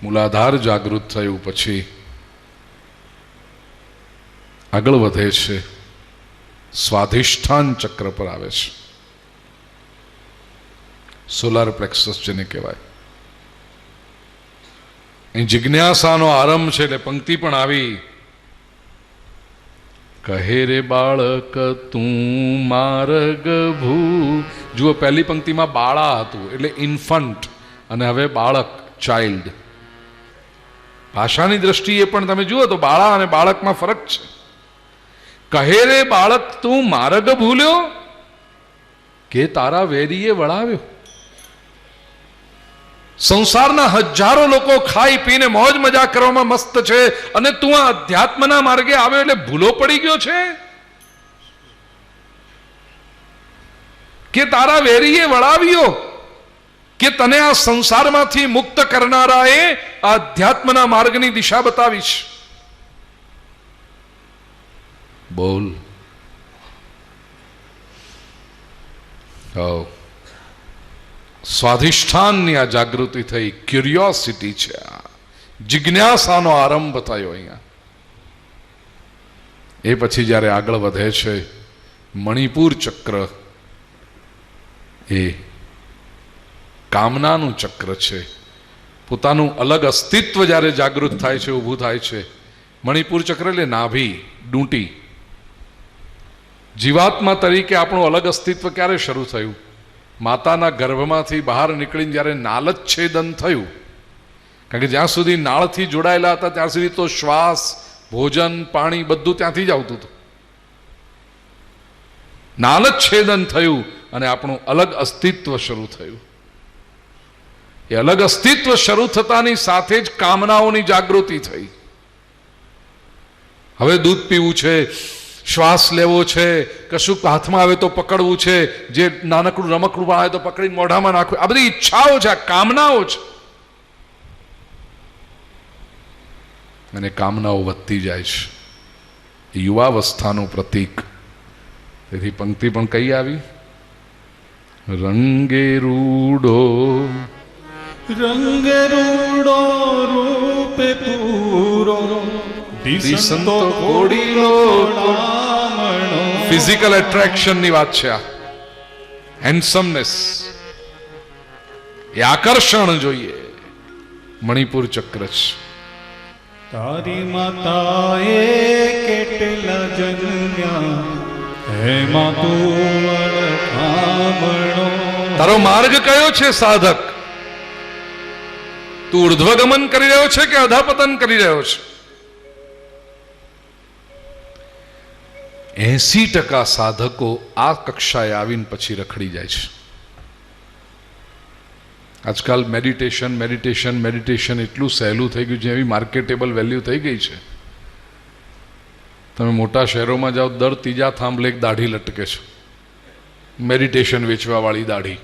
મૂલાધાર જાગૃત થયું પછી આગળ વધે છે, સ્વાધિષ્ઠાન ચક્ર પર આવે છે, સોલાર પ્લેક્સસ જેને કહેવાય. અહીં જિજ્ઞાસાનો આરંભ છે એટલે પંક્તિ પણ આવી, કહે રે બાળક તું માર્ગ ભૂ. જુઓ, પહેલી પંક્તિમાં બાળા હતું એટલે ઇન્ફન્ટ, અને હવે બાળક, ચાઇલ્ડ. ભાષાની દ્રષ્ટિએ પણ તમે જુઓ તો બાળા અને બાળકમાં ફરક છે. કહે રે બાળક તું માર્ગ ભૂલ્યો કે તારા વેરીએ વળાવ્યો. સંસારના હજારો લોકો ખાઈ પીને મોજ મજા કરવામાં મસ્ત છે, અને તું આ અધ્યાત્મના માર્ગે આવ્યો એટલે ભૂલો પડી ગયો છે કે તારા વેરીએ વળાવ્યો, કે તને આ સંસારમાંથી મુક્ત કરનારાએ આ અધ્યાત્મના માર્ગની દિશા બતાવી છે. બોલ. સ્વાધિષ્ઠાનની આ જાગૃતિ થઈ, ક્યુરિયોસિટી છે, આ જિજ્ઞાસાનો આરંભ થયો અહીંયા. એ પછી જ્યારે આગળ વધે છે, મણિપુર ચક્ર એ કામનાનું ચક્ર છે. પોતાનું અલગ અસ્તિત્વ જ્યારે જાગૃત થાય છે, ઊભું થાય છે. મણિપુર ચક્ર એટલે નાભી, ડૂંટી. જીવાત્મા તરીકે આપણું અલગ અસ્તિત્વ ક્યારે શરૂ થયું? માતાના ગર્ભમાંથી બહાર નીકળીને જ્યારે નાલચ્છેદન થયું. કારણ કે જ્યાં સુધી નાળથી જોડાયેલા હતા ત્યાં સુધી તો શ્વાસ, ભોજન, પાણી બધું ત્યાંથી જ આવતું હતું. નાલચ્છેદન થયું અને આપણું અલગ અસ્તિત્વ શરૂ થયું. એ અલગ અસ્તિત્વ શરૂ થતાની સાથે જ કામનાઓની જાગૃતિ થઈ. હવે દૂધ પીવું છે, શ્વાસ લેવો છે, કશું હાથમાં આવે તો પકડવું છે, જે નાનકડું રમકડું આવે તો પકડીને મોઢામાં નાખવું, આ બધી ઈચ્છાઓ છે, આ કામનાઓ છે. અને કામનાઓ વધતી જાય છે. યુવાવસ્થાનું પ્રતીક. તેથી પંક્તિ પણ કઈ આવી? રંગે રૂડો રૂપે પૂરો દિસંતો કોડીલો ડામણો. ફિઝિકલ એટ્રેક્શન ની વાત છે આ. હેન્ડસમનેસ, એ આકર્ષણ જોઈએ. મણિપુર ચક્ર છે. તારી માતાએ કેટલા જન્મ્યા, એમાં તું અળખામણો. તારો માર્ગ કયો છે સાધક? તું ઉર્ધ્વગમન કરી રહ્યો છે કે અધાપતન કરી રહ્યો છે? 80% સાધકો આ કક્ષાએ આવીને પછી રખડી જાય છે. આજકાલ મેડિટેશન મેડિટેશન મેડિટેશન એટલું સહેલું થઈ ગયું છે, એવી માર્કેટેબલ વેલ્યુ થઈ ગઈ છે. તમે મોટા શહેરોમાં જાઓ, દર ત્રીજા થાંભલે એક દાઢી લટકે છે, મેડિટેશન વેચવા વાળી દાઢી.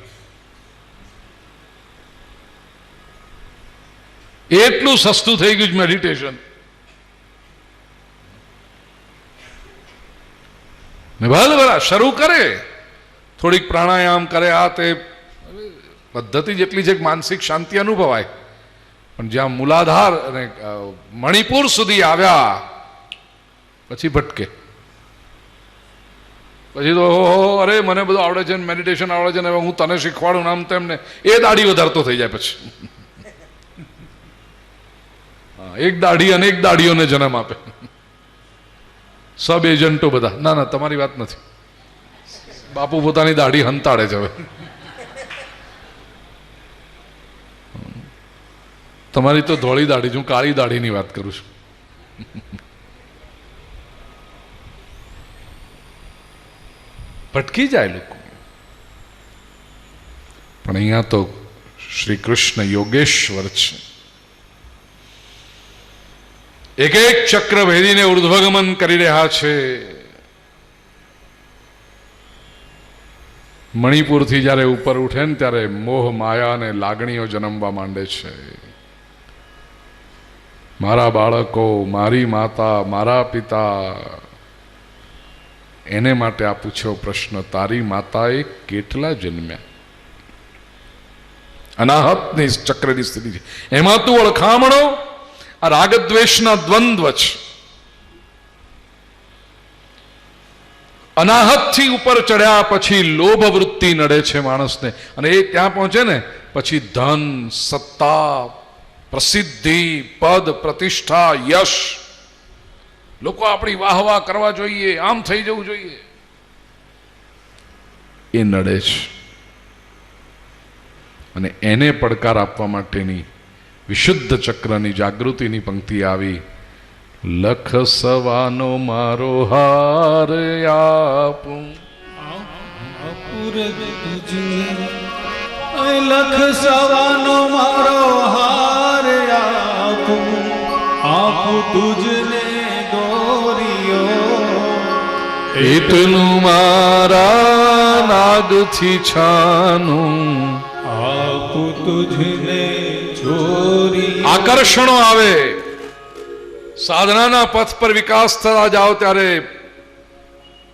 એટલું સસ્તું થઈ ગયું છે મેડિટેશન. ભલા શરૂ કરે, થોડીક પ્રાણાયામ કરે, આ તે પદ્ધતિ જેટલી છે માનસિક શાંતિ અનુભવાય. પણ જ્યાં મૂલાધાર અને મણિપુર સુધી આવ્યા પછી ભટકે. પછી તો અરે મને બધું આવડે છે, મેડિટેશન આવડે છે ને હવે હું તને શીખવાડું નામ તેમને, એ દાઢી વધારતો થઈ જાય. પછી એક દાઢી અનેક દાઢીઓને જન્મ આપે. સબ એજન્ટો બધા. ના ના, તમારી વાત નથી. બાપુ પોતાની દાઢી હંતાડે છે હવે. તમારી તો ધોળી દાઢી, હું કાળી દાઢીની વાત કરું છું. ભટકી જાય લોકો. પણ અહીંયા તો શ્રી કૃષ્ણ યોગેશ્વર છે. એક એક ચક્ર ભેદીને ઉર્ધ્વગમન કરી રહ્યા છે. મણિપુરથી જ્યારે ઉપર ઉઠે ને ત્યારે મોહ, માયા અને લાગણીઓ જન્મવા માંડે છે. મારા બાળકો, મારી માતા, મારા પિતા. એને માટે આ પૂછ્યો પ્રશ્ન, તારી માતાએ કેટલા જન્મ્યા? અનાહતની ચક્રની સ્થિતિ છે. એમાં તું અળખામણો આ રાગદ્વેષના દ્વંદ્વ છે. અનાહતથી ઉપર ચડ્યા પછી લોભ વૃત્તિ નડે છે માણસને, અને એ ત્યાં પહોંચે ને પછી ધન, સત્તા, પ્રસિદ્ધિ, પદ, પ્રતિષ્ઠા, યશ, લોકો આપણી વાહવા કરવા જોઈએ, આમ થઈ જવું જોઈએ, એ નડે છે. અને એને પડકાર આપવા માટેની વિશુદ્ધ ચક્રની જાગૃતિની પંક્તિ આવી. લખ સવાનો મારો હાર આપું, લખ સવાનો મારો હાર આપું, આપું તુજને દોરિયો, એટલું મારા નાગથી છાનું, આપું તુજને ચોરી. આકર્ષણો આવે, સાધનાના પથ પર વિકાસ થતા જાઓ ત્યારે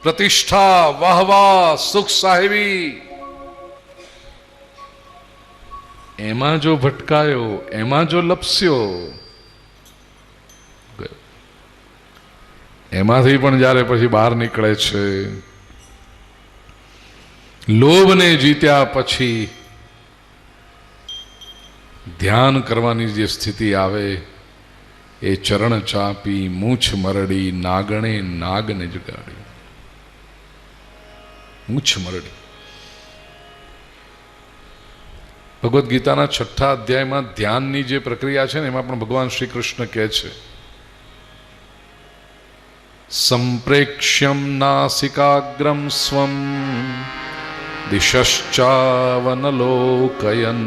પ્રતિષ્ઠા, વાહવા, સુખ સાહેબી, એમાં જો ભટકાયો, એમાં જો લપસ્યો, એમાંથી પણ જ્યારે પછી બહાર નીકળે છે, લોભને જીત્યા પછી ધ્યાન કરવાની જે સ્થિતિ આવે, એ ચરણ ચાપી, મૂછ મરડી, નાગણે નાગને જગાડી. મૂછ મરડી. ભગવદ્ ગીતાના 6થા અધ્યાયમાં ધ્યાનની જે પ્રક્રિયા છે ને, એમાં પણ ભગવાન શ્રી કૃષ્ણ કહે છે, સંપ્રેક્ષ્યમ નાસિકાગ્રમ સ્વમ દિશશ્ચાવનલોકયન.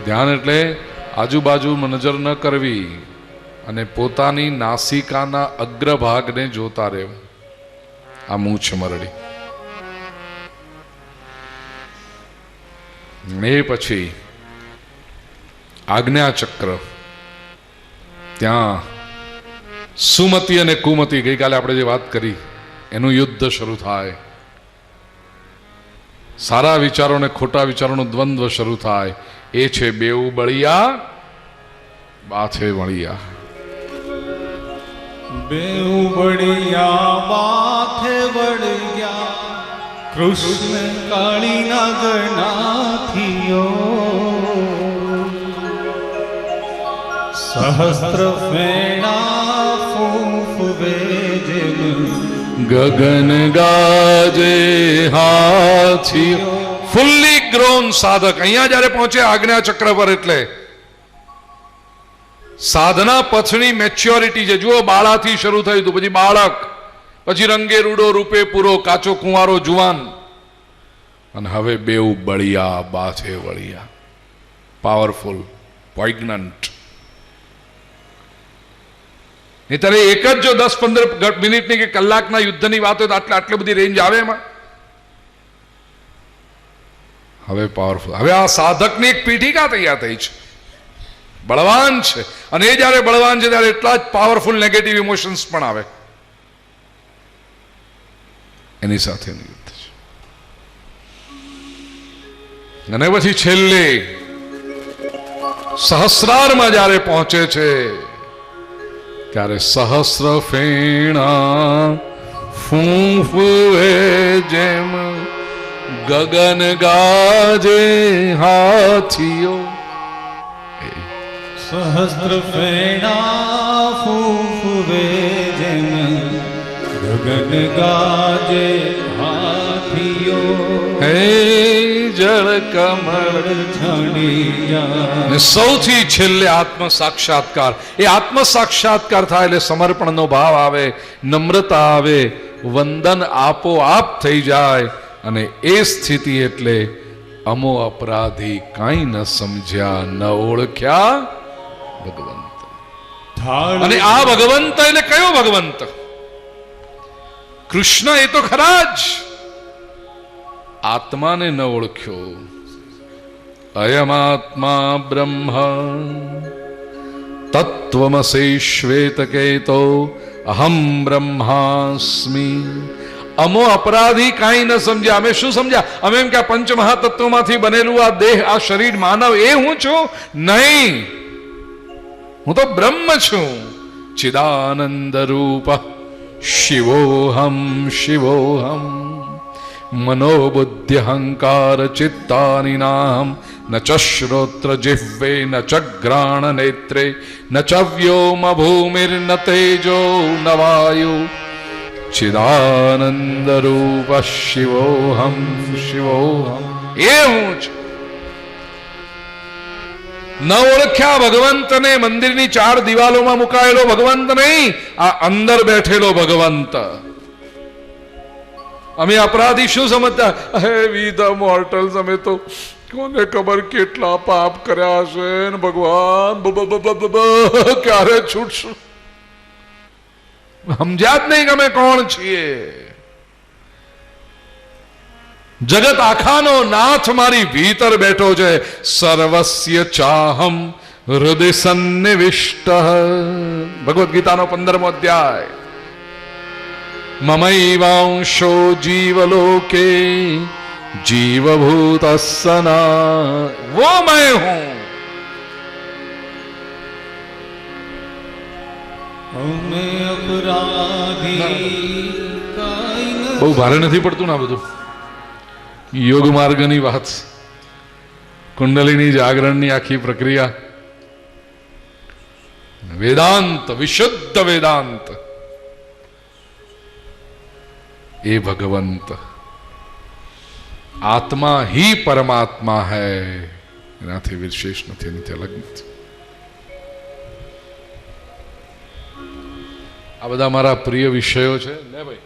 ધ્યાન એટલે આજુબાજુમાં નજર ન કરવી અને પોતાની નાસિકાના અગ્રભાગને જોતા રહેવું. આ મૂછ મરડી. એ પછી આજ્ઞા ચક્ર, ત્યાં સુમતિ અને કુમતિ, ગઈકાલે આપણે જે વાત કરી એનું યુદ્ધ શરૂ થાય. સારા વિચારો અને ખોટા વિચારોનું દ્વંદ્વ શરૂ થાય. એ છે બેઉ બળિયા બાથે વળિયા. બેઉ બળિયા બાથે વળિયા, કૃષ્ણ કાળી નાગનાથીઓ, સહસ્ત્ર ફેણા ફૂંફવે જેમ, ગગન ગાજે હાથી. ફુલ્લી ગ્રોન સાધક અહીંયા જયારે પહોંચે આજ્ઞા ચક્ર પર, એટલે સાધના પથની મેચ્યોરિટી છે. જુઓ, બાળાથી શરૂ થયું હતું, પછી બાળક, પછી રંગે રૂડો, રૂપે પૂરો, કાચો કુંવારો, જુવાન, અને હવે બેઉ બળિયા બાથે વળિયા. પાવરફુલ, પોઇગ્નન્ટ. ત્યારે એક જ જો 10-15 મિનિટની કે કલાકના યુદ્ધની વાત હોય તો આટલી બધી રેન્જ આવે એમાં. હવે પાવરફુલ. હવે આ સાધકની એક પીઠિકા તૈયાર થઈ છે, બળવાન છે, અને એ જયારે બળવાન છે ત્યારે એટલા જ પાવરફુલ નેગેટિવ ઇમોશન્સ પણ આવે. એની સાથેનું યુદ્ધ છે. અને પછી છેલ્લે સહસ્રારમાં જયારે પહોંચે છે, ત્યારે સહસ્ર ફેણા ફૂંફવે જેમ, ગગન ગાજે હાથીઓ. સહસ્ત્ર ફેણા ફૂંફવે જેમ, ગગન ગાજે હાથીઓ. હે જળ કમળ છણિયા. ને સૌથી છેલ્લે આત્મ સાક્ષાત્કાર. એ આત્મ સાક્ષાત્કાર થાય એટલે સમર્પણનો ભાવ આવે, નમ્રતા આવે, વંદન આપોઆપ થઈ જાય. અને એ સ્થિતિ એટલે અમો અપરાધી કાંઈ ન સમજ્યા, ન ઓળખ્યા ભગવંત. અને આ ભગવંત એટલે કયો ભગવંત? કૃષ્ણ એ તો ખરા જ. આત્માને ન ઓળખ્યો. અયમાત્મા બ્રહ્મ તત્વમસી શ્વેતકેતો અહમ બ્રહ્માસ્મિ. અમો અપરાધી કાંઈ ન સમજ્યા. અમે શું સમજ્યા? અમે એમ કે આ પંચમહાતત્વોમાંથી બનેલું આ દેહ, આ શરીર, માનવ, એ હું છું? નહીં, હું તો બ્રહ્મ છું. ચિદાનંદ રૂપ શિવોહમ શિવોહમ મનોબુદ્ધિ અહંકાર ચિત્તાની નામ ન ચ શ્રોત્ર જિહ્વે ન ચ ઘ્રાણ નેત્રે ન ચ વ્યોમ ભૂમિર્ન તેજો ન વાયુ ચિદાનંદ રૂપ શિવોહમ શિવોહમ. એ હું છું. ન ઓળખ્યા ભગવંતને. મંદિરની 4 દિવાલોમાં મુકાયેલો ભગવંત નહીં, આ અંદર બેઠેલો ભગવંત. અમે અપરાધી શું સમજતા? હે વી ધ મોર્ટલ્સ, અમે તો કોને ખબર કેટલા પાપ કર્યા હશે ને ભગવાન ક્યારે છૂટશું. સમજ્યા જ નહીં કે અમે કોણ છીએ. જગત આખાનો નાથ મારી ભીતર બેઠો છે. સર્વસ્ય ચાહમ હૃદય સન્નિવિષ્ટ. ભગવદ્ ગીતાનો 15મો અધ્યાય. મમૈવાંશો જીવલોકે जीवभूत सना, वो मैं हूं. બહુ ભારે નથી પડતું ને આ બધું? યોગ માર્ગની વાત, કુંડલીની જાગરણની આખી પ્રક્રિયા, વેદાંત, વિશુદ્ધ વેદાંત, એ ભગવંત આત્મા ही પરમાત્મા है, એનાથી વિશેષ નથી, એનાથી અલગ નથી. આ બધા મારા પ્રિય વિષયો છે ને ભાઈ.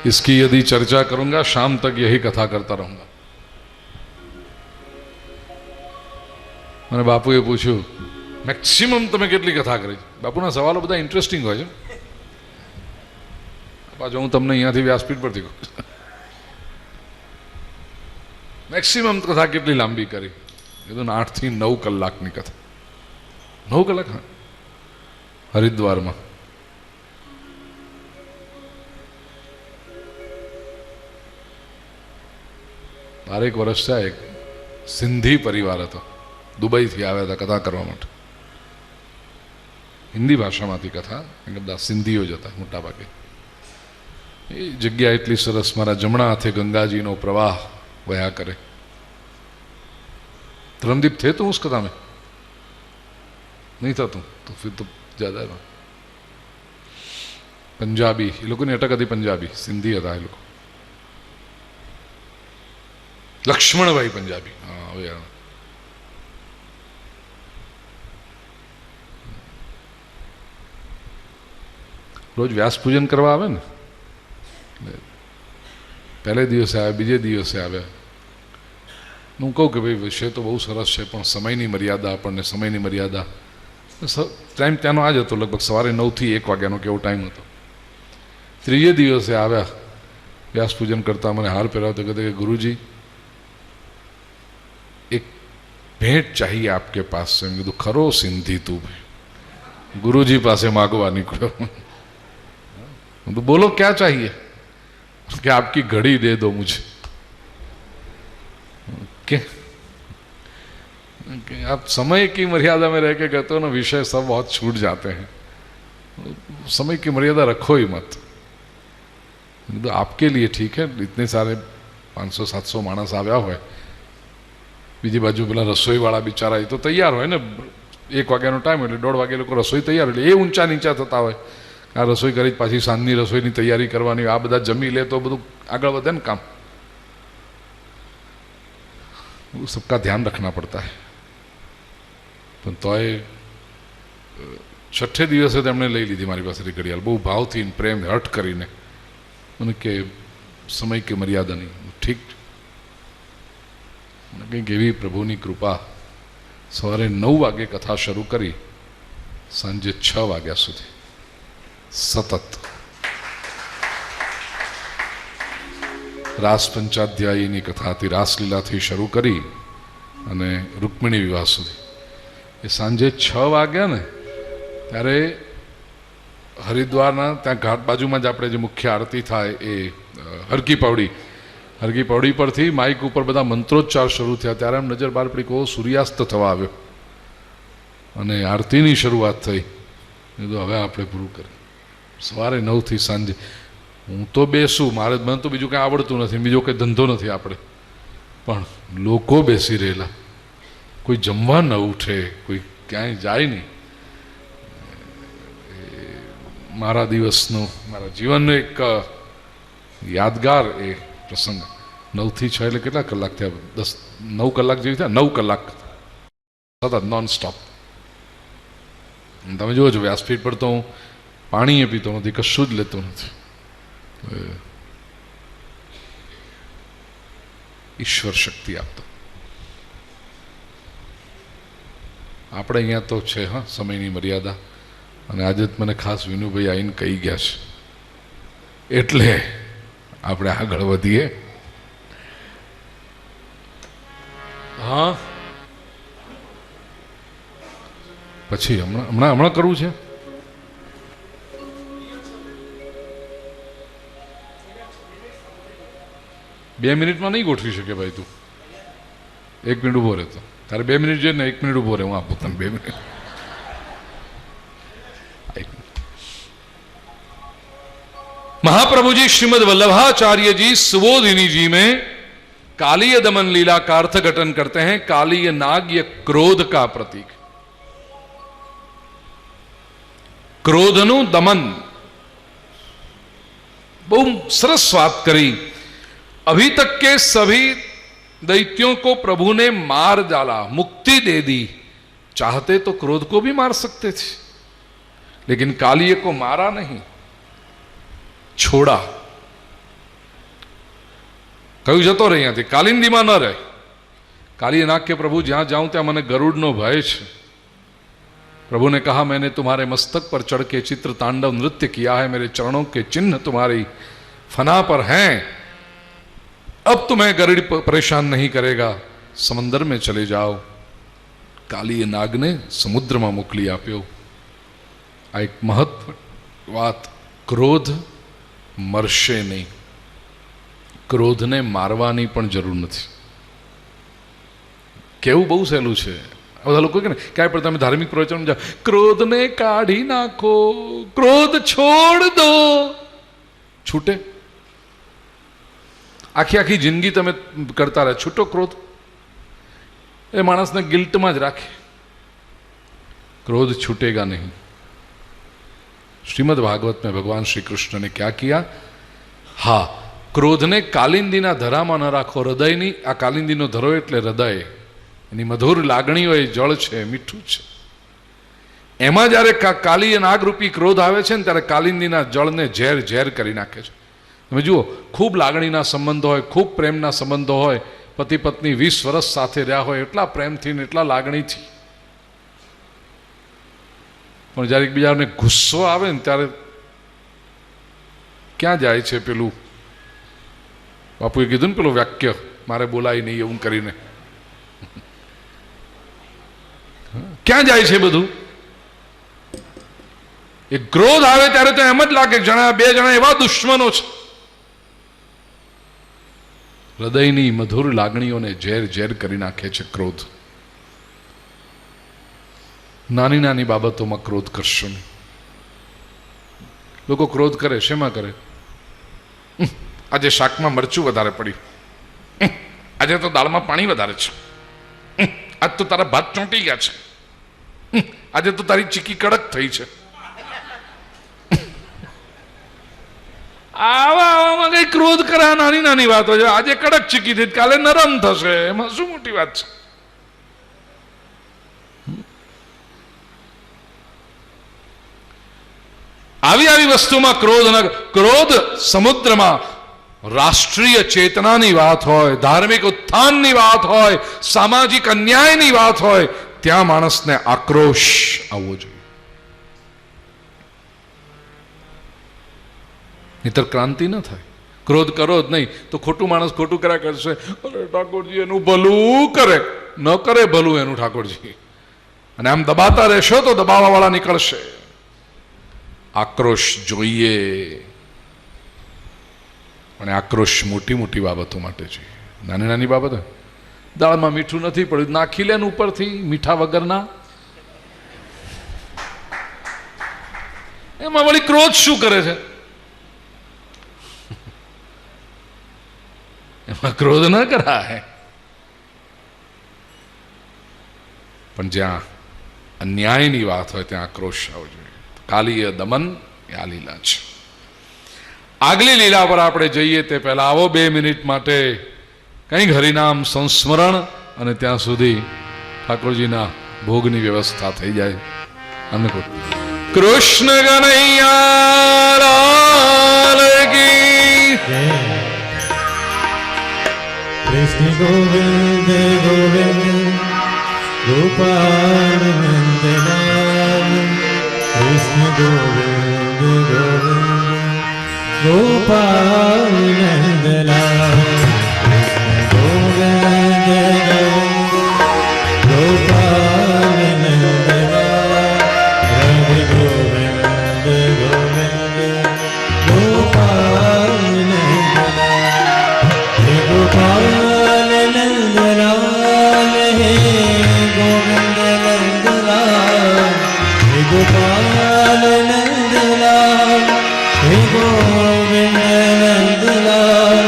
इसकी यदि चर्चा करूंगा शाम तक यही कथा करता रहूंगा. મને બાપુએ પૂછ્યું મેક્સિમમ તમે કેટલી કથા કરી? બાપુના સવાલો બધા ઇન્ટરેસ્ટિંગ હોય છે. પાછો હું તમને અહીંયાથી વ્યાસપીઠ પરથી કહું, મેક્સિમમ કથા કેટલી લાંબી કરી? કીધું 8 થી 9 કલાકની કથા. 9 કલાક? હા, હરિદ્વારમાં. બારેક વર્ષ થયા. એક સિંધી પરિવાર હતો, દુબઈથી આવ્યા હતા કથા કરવા માટે. હિન્દી ભાષામાંથી કથા, બધા સિંધીઓ જ હતા મોટા ભાગે. એ જગ્યા એટલી સરસ, મારા જમણા હાથે ગંગાજીનો પ્રવાહ વયા કરે. ધર્મદીપ थे तो उस कथा में नहीं था तुम तो फिर तो ज्यादा पंजाबी, ये लोगों ने अटक હતી पंजाबी, सिंधी હતા એ લોકો. લક્ષ્મણભાઈ પંજાબી. હા, હવે રોજ વ્યાસ પૂજન કરવા આવે ને, પહેલે દિવસે આવે, બીજે દિવસે આવે. હું કહું કે ભાઈ વિષય તો બહુ સરસ છે, પણ સમયની મર્યાદા, આપણને સમયની મર્યાદા. ટાઈમ ત્યાંનો આ જ હતો, લગભગ સવારે 9 થી 1 વાગ્યાનો કેવો ટાઈમ હતો. ત્રીજે દિવસે આવ્યા, વ્યાસ પૂજન કરતા મને હાર પહેરાવતો, કહેતા કે ગુરુજી એક ભેટ चाहिए आपके पास से. મેં કીધું ખરો સિંધી તું? ગુરુજી પાસે માગવા નીકળ્યો. तो बोलो क्या चाहिए? कि आपकी घड़ी दे दो मुझे. कि आप समय की मर्यादा में रह के कहते हो ना, विषय सब बहुत छूट जाते हैं. समय की मर्यादा रखो ही मत. तो आपके लिए ठीक है, इतने सारे 500-700 मानस આવ્યા હોય, બીજી બાજુ પેલા રસોઈવાળા બિચારા એ તો તૈયાર હોય ને, 1 વાગ્યાનો ટાઈમ એટલે 1:30 વાગે લોકો રસોઈ તૈયાર, એટલે એ ઊંચા નીચા થતા હોય. આ રસોઈ કરી પાછી સાંજની રસોઈની તૈયારી કરવાની, આ બધા જમી લે તો બધું આગળ વધે ને કામ. सबका ध्यान रखना पड़ता है. પણ તોય 6 દિવસે તેમણે લઈ લીધી મારી પાસેથી ઘડિયાળ, બહુ ભાવથી, પ્રેમ, હઠ કરીને. મને કે સમય કે મર્યાદા નહીં. ઠીક. કંઈક એવી પ્રભુની કૃપા, સવારે 9 વાગે કથા શરૂ કરી, સાંજે 6 વાગ્યા સુધી સતત. રાસ પંચાધ્યાયીની કથા હતી, રાસલીલાથી શરૂ કરી અને રૂકમિણી વિવાહ સુધી. એ સાંજે 6 વાગ્યા ને ત્યારે હરિદ્વારના ત્યાં ઘાટ બાજુમાં જ આપણે જે મુખ્ય આરતી થાય એ હરકી પૌડી પરથી માઇક ઉપર બધા મંત્રોચ્ચાર શરૂ થયા. ત્યારે આમ નજર બહાર પડી કહો સૂર્યાસ્ત થવા આવ્યો અને આરતીની શરૂઆત થઈ. કીધું હવે આપણે પૂરું કરીએ. સવારે 9થી સાંજે હું તો બેસું, મને તો બીજું કંઈ આવડતું નથી, બીજો કંઈ ધંધો નથી આપણે, પણ લોકો બેસી રહેલા, કોઈ જમવા ન ઉઠે, કોઈ ક્યાંય જાય નહીં. મારા દિવસનો, મારા જીવનનો એક યાદગાર એ પ્રસંગ. 9થી 6 એટલે કેટલા કલાક થયા? 9 કલાક જેવી થયા. 9 કલાક સતત નોન સ્ટોપ. તમે જુઓ છો વ્યાસપીઠ પર તો હું પાણી એ પીતો નથી, કશું જ લેતો નથી. ઈશ્વર શક્તિ આપતો. આપણે અહીંયા તો છે હા સમયની મર્યાદા, અને આજે જ મને ખાસ વિનુભાઈ આવીને કહી ગયા છે એટલે આપણે આગળ વધીએ. હા પછી હમણાં કરવું છે. બે મિનિટમાં નહીં ગોઠવી શકે ભાઈ તું. 1 મિનિટ ઉભો રહેતો. તારે 2 મિનિટ જોઈએ ને, 1 મિનિટ ઉભો રહે, હું આપું તને 2 મિનિટ. महाप्रभु जी श्रीमद वल्लभाचार्य जी सुबोधिनी जी में कालीय दमन लीला का अर्थघटन करते हैं. कालीय नाग ये क्रोध का प्रतीक. क्रोधनु दमन. बहु सरस बात करी. अभी तक के सभी दैत्यों को प्रभु ने मार डाला, मुक्ति दे दी. चाहते तो क्रोध को भी मार सकते थे, लेकिन कालीय को मारा नहीं, छोड़ा. कहीं जतो रहे यहाँ थी कालिंदी में न रहे. काली नाग के प्रभु जहां जाऊं त्या मने गरुड़ नो भय छे. प्रभु ने कहा मैंने तुम्हारे मस्तक पर चढ़ के चित्र तांडव नृत्य किया है, मेरे चरणों के चिन्ह तुम्हारी फना पर हैं. अब तुम्हें गरुड़ परेशान नहीं करेगा, समंदर में चले जाओ. काली नाग ने समुद्र में मोकली आप्यो. आ एक महत्व बात. क्रोध मरशे नहीं. ક્રોધને મારવાની પણ જરૂર નથી. કેવું બહુ સહેલું છે. બધા લોકો કે ને ક્યાંય પણ તમે ધાર્મિક પ્રવચન જાઓ, ક્રોધને કાઢી નાખો, ક્રોધ છોડ દો, છૂટે? આખી જિંદગી તમે કરતા રહે છૂટો ક્રોધ, એ માણસને ગિલ્ટમાં જ રાખે. क्रोध छूटेगा नहीं. श्रीमद् भागवत में भगवान श्री कृष्ण ने क्या किया? હા, ક્રોધને કાલિંદીના ધરામાં ન રાખો. હૃદયની, આ કાલિંદીનો ધરો એટલે હૃદય, એની મધુર લાગણીઓ એ જળ છે, મીઠું છે. એમાં જ્યારે કાલી નાગરૂપી ક્રોધ આવે છે ને ત્યારે કાલિંદીના જળને ઝેર કરી નાખે છે. તમે જુઓ, ખૂબ લાગણીના સંબંધો હોય, ખૂબ પ્રેમના સંબંધો હોય, પતિ પત્ની 20 વર્ષ સાથે રહ્યા હોય, એટલા પ્રેમથી ને એટલા લાગણીથી, પણ જ્યારે એકબીજાને ગુસ્સો આવે ને ત્યારે ક્યાં જાય છે પેલું? બાપુએ કીધું ને પેલું વાક્ય, મારે બોલાય નહીં એવું કરીને, ક્યાં જાય છે બધું? એ ક્રોધ આવે ત્યારે તો એમ જ લાગે બે જણા એવા દુશ્મનો છે. હૃદયની મધુર લાગણીઓને ઝેર કરી નાખે છે ક્રોધ. નાની નાની બાબતોમાં ક્રોધ કરશો નહીં. લોકો ક્રોધ કરે, શેમાં કરે? આજે શાકમાં મરચું વધારે પડ્યું, આજે તો દાળમાં પાણી વધારે છે, આજ તો તારા ભાત ચોંટી ગયા છે, આજે તો તારી ચીકી કડક થઈ છે. આવામાં કઈ ક્રોધ કરે? નાની નાની વાતો છે. આજે કડક ચીકી થઈ, કાલે નરમ થશે, એમાં શું મોટી વાત છે? આવી વસ્તુમાં ક્રોધ સમુદ્રમાં રાષ્ટ્રીય ચેતનાની વાત હોય, ધાર્મિક ઉત્થાનની વાત હોય, સામાજિક અન્યાયની વાત હોય, ત્યાં માણસને આક્રોશ આવવો જોઈએ. નહીતર ક્રાંતિ ન થાય. ક્રોધ કરો જ નહીં તો ખોટું માણસ ખોટું કર્યા કરશે. અરે ઠાકોરજી એનું ભલું કરે, ન કરે ભલું એનું ઠાકોરજી, અને આમ દબાતા રહેશો તો દબાવવા વાળા નીકળશે. આક્રોશ જોઈએ, અને આક્રોશ મોટી મોટી બાબતો માટે છે. નાની નાની બાબત, દાળમાં મીઠું નથી પડ્યું, નાખી લે ને ઉપરથી મીઠા વગરના. એમાં વળી ક્રોધ શું કરે છે? એમાં ક્રોધ ન કરાય. પણ જ્યાં અન્યાયની વાત હોય ત્યાં આક્રોશ આવવો જોઈએ. કાલીય દમન એ આ લીલા છે. આગલી લીલા પર આપણે જઈએ તે પહેલા આવો 2 મિનિટ માટે કંઈક હરિનામ સંસ્મરણ, અને ત્યાં સુધી ઠાકોરજીના ભોગની વ્યવસ્થા થઈ જાય. અનુકૂળ. કૃષ્ણ કનૈયા લાલ કી કૃષ્ણ ગોવિંદ ગોવિંદ ગોપાલ નંદલાલ, કૃષ્ણ ગોવિંદ ગોવિંદ ગોપાલ નંદલાલ, કૃષ્ણ ગોવિંદ ગોપાલ નંદલાલ, રાધે ગોવિંદ ગોવિંદ ગોપાલ નંદલાલ, હે ગોપાલ નંદલાલ, હે ગોવિંદ નંદલાલ, હે ગોપાલ નંદલાલ, હે ગોવિંદ નંદલાલ,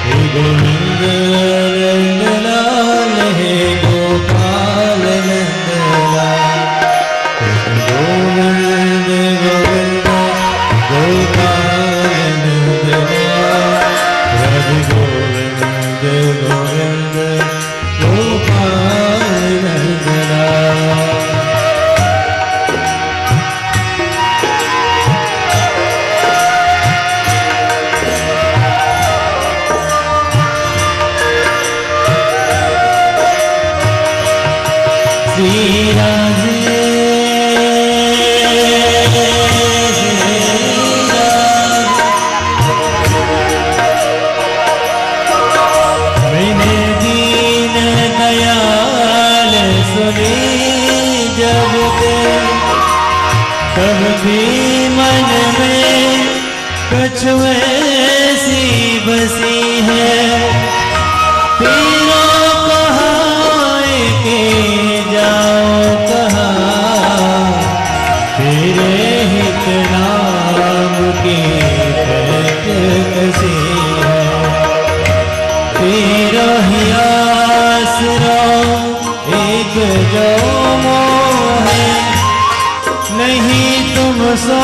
હે ગોવિંદ નંદલાલ, હે ગોપાલ નંદલાલ, કૃષ્ણ ગોવિંદ ગોવિંદ ગોપાલ નંદલાલ, રાધે ગોવિંદ ગોવિંદ ગોપાલ નંદલાલ. શ્રી રાધે मैंने दीन दयाल सुनी जब ते, तब भी मन में कुछ ऐसी बसी है, तेरा कहा के जाओ कहा, तेरे हित नाम की भेंट कसी है, तेरा ही आसरा एक जो मोह है, नहीं तुम सा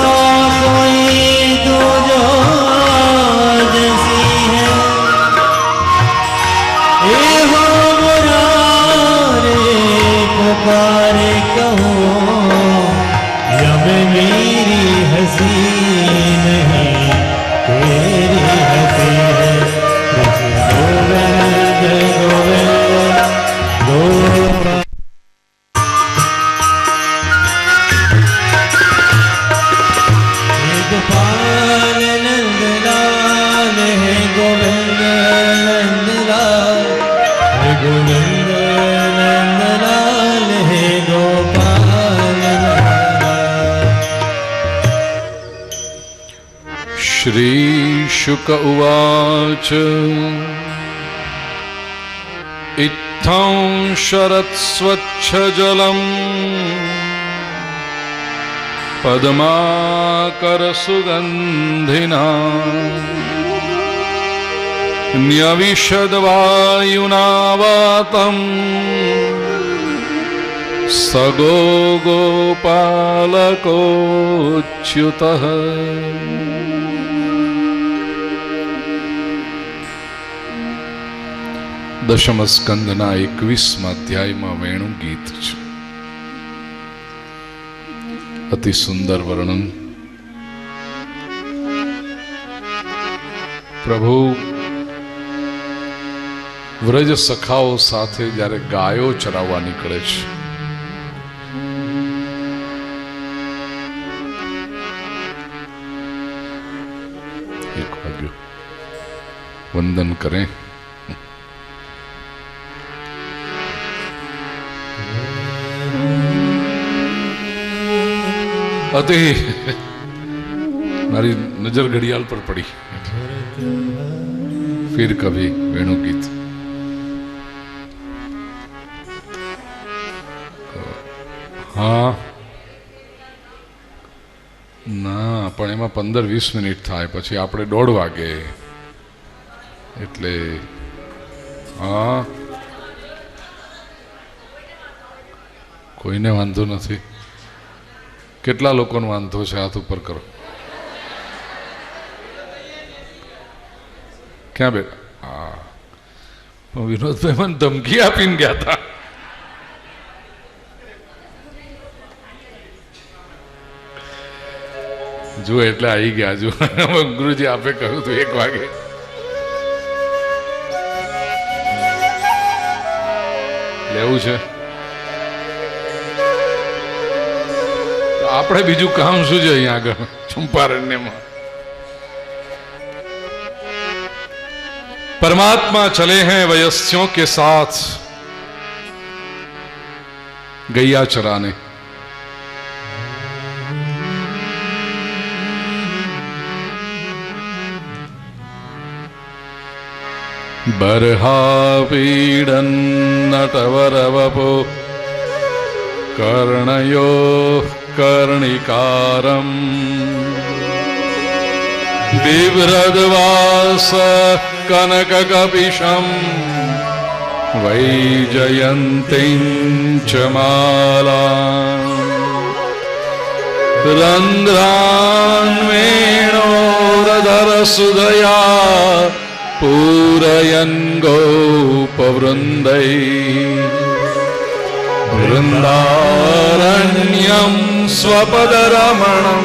कोई दूजो जैसी है, ए हो मुरारे पुकारे कहो, यम मेरी हंसी नहीं तेरी हंसी है, कृष्ण गोविंद गोविंद गोपाल. गोपाल नंदलाल, हे गोविंद नंदलाल, हे गोविंद नंदलाल, हे गोपाल नंदलाल. श्री शुक उवाच इत्थं शरत्स्वच्छ जलम् पद्माकर सुगंधिना न्यविशद्वायुना वातं सगो गोपालकोच्युतः. દશમ સ્કંદના 21મા અધ્યાયમાં વેણુ ગીત છે. અતિ સુંદર વર્ણન. પ્રભુ વ્રજ સખાઓ સાથે જ્યારે ગાયો ચરાવવા નીકળે છે, એક વાગ્યો વંદન કરેं. અતિ મારી નજર ઘડિયાળ પર પડી. फिर कभी वेणु गीत. હા ના, પણ એમાં 15-20 મિનિટ થાય, પછી આપણે 1:30 વાગે, એટલે હા કોઈને વાંધો નથી. કેટલા લોકોનો વાંધો છે? હાથ ઉપર કરો. ક્યાં બેટા? હા, વિનોદભાઈ મને ધમકી આપીને ગયા હતા. જો એટલે આવી ગયા. જો ગુરુજી આપે કહ્યું હતું 1 વાગે. લેવું છે આપણે બીજું કામ શું છે અહીંયા આગળ ચંપારણ્યમાં? परमात्मा चले हैं वयस्यों के साथ गैया चराने. बर्हापीडन नटवरवपो कर्णयो कर्णिकारम बिभ्रद्वास कनककपिशं वैजयन्तीं च मालां रन्ध्रान्वेणोरधरसुधया पूरयन् गोपवृन्दै वृन्दारण्यं स्वपदरमणं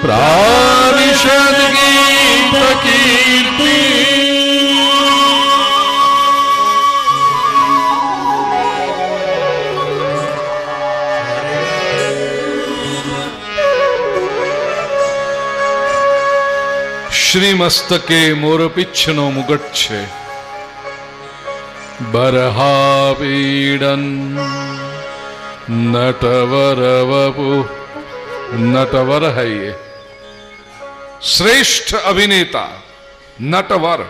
प्राविशद्गीतकीर्ति. શ્રીમસ્તકે મોરપિચ્છનો મુગટ છે. બરહાપીડન નટવર વપુ. नटवर है ये श्रेष्ठ अभिनेता. नटवर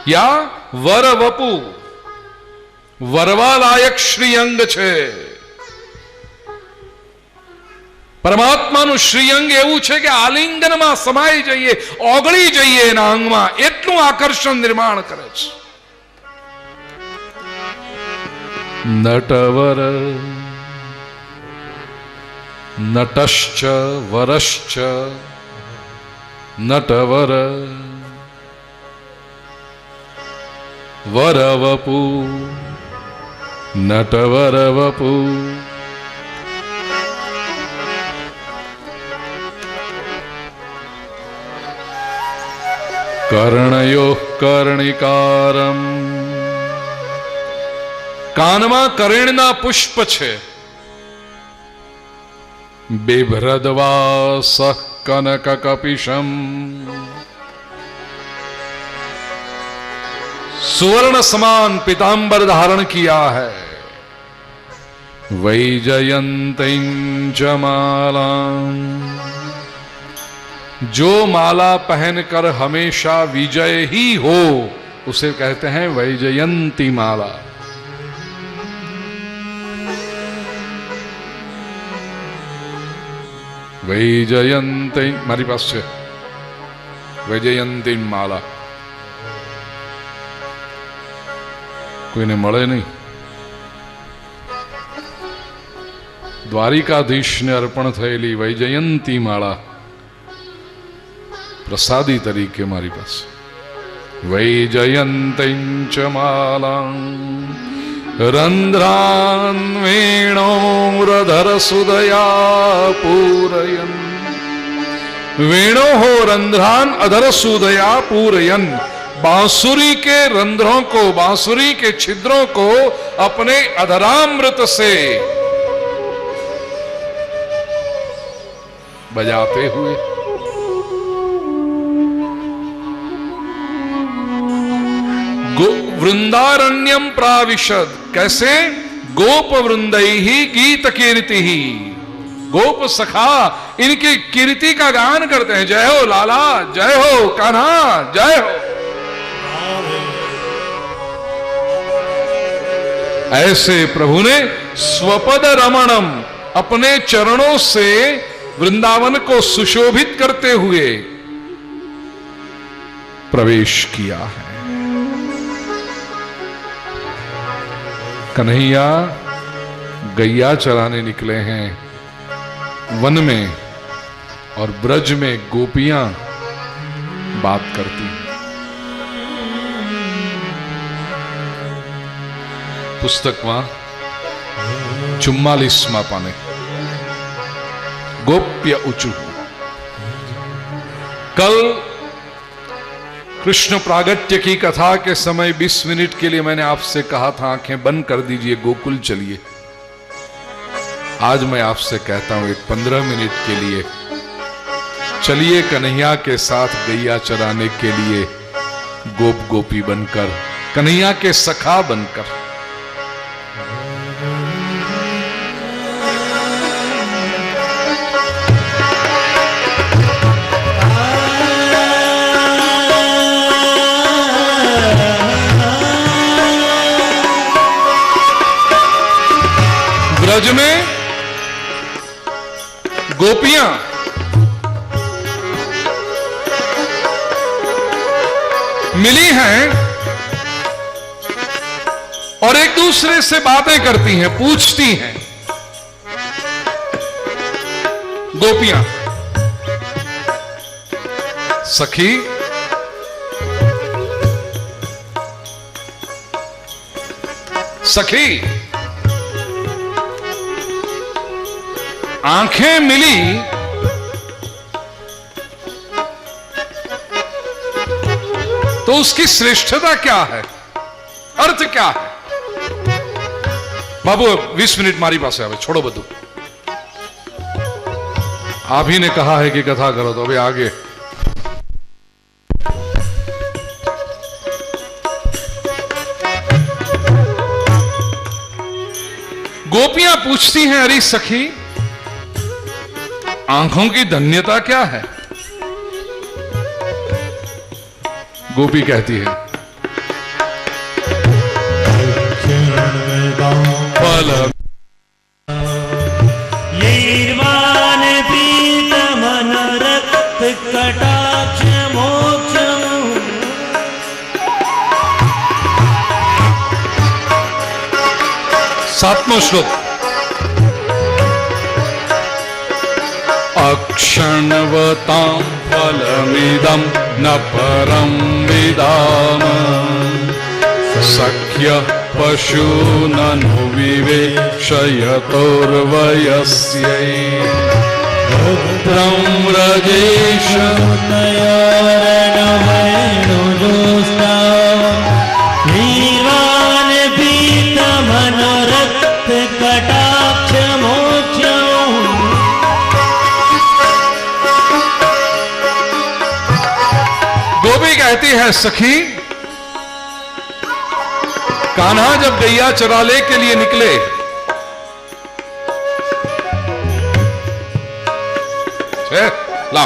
या वरवपु, वरवालायक श्रीअंग છે. પરમાત્માનું શ્રીઅંગ એવું છે કે આલિંગનમાં સમાઈ જઈએ, ઓગળી જઈએ એના અંગમાં, એટલું આકર્ષણ નિર્માણ કરે છે. નટવર नटश्च वरश्च नटवर वरवपु नटवरवपु. कर्णयोः कर्णिकारम. કાનમાં કરેણના પુષ્પ છે. बिभ्रद्वास कनककपिशं. सुवर्ण समान पीतांबर धारण किया है. वैजयन्तीं च मालां. जो माला पहनकर हमेशा विजय ही हो उसे कहते हैं वैजयंती माला. वैजयंती मारी पास है वैजयंती माला. कोईने મળે नहीं. દ્વારિકાધીશને અર્પણ થયેલી વૈજયંતી માળા પ્રસાદી તરીકે મારી પાસે. વૈજયંતી ચ માલાં रंध्रान्वेणोरधरसुधया पूरयन्. वेणोः रंध्रान अधरसुधया पूरयन्. बांसुरी के रंध्रों को, बांसुरी के छिद्रों को अपने अधरामृत से बजाते हुए वृंदारण्यम प्राविशद. कैसे? गोप वृंदै ही गीत कीर्ति ही. गोप सखा इनकी कीर्ति का गान करते हैं। जय हो लाला, जय हो कान्हा, जय हो। ऐसे प्रभु ने स्वपद रमणम, अपने चरणों से वृंदावन को सुशोभित करते हुए प्रवेश किया है। कन्हैया गैया चराने निकले हैं वन में, और ब्रज में गोपियां बात करती हैं। पुस्तक वहां 44वां पाने, गोप्य उचु। कल कृष्ण प्रागट्य की कथा के समय 20 मिनट के लिए मैंने आपसे कहा था आंखें बंद कर दीजिए, गोकुल चलिए। आज मैं आपसे कहता हूं एक 15 मिनट के लिए चलिए कन्हैया के साथ गैया चराने के लिए, गोप गोपी बनकर, कन्हैया के सखा बनकर। ब्रज में गोपियां मिली हैं और एक दूसरे से बातें करती हैं, पूछती हैं। गोपियां, सखी सखी आंखें मिली तो उसकी श्रेष्ठता क्या है, अर्थ क्या है? बाबू 20 मिनट मारी पास आवे, छोड़ो बधु। आप ही ने कहा है कि कथा करो, तो अभी आगे। गोपियां पूछती हैं, अरे सखी आंखों की धन्यता क्या है? गोपी कहती है, फल निर्वाण प्रीत मनोरथ कटाक्ष मोक्ष। 7वां श्लोक। अक्षणवतां फलमिदं न परं विदाम, सख्य पशूननु विवेक्षयतोर्वयस्यै। भद्रं व्रजेश नयनवेणुजोष्टा, निर्वाण प्रीत मनोरथ कटाक्ष मोक्ष। गोपी कहती है, सखी कान्हा जब गैया चराने के लिए निकले, ला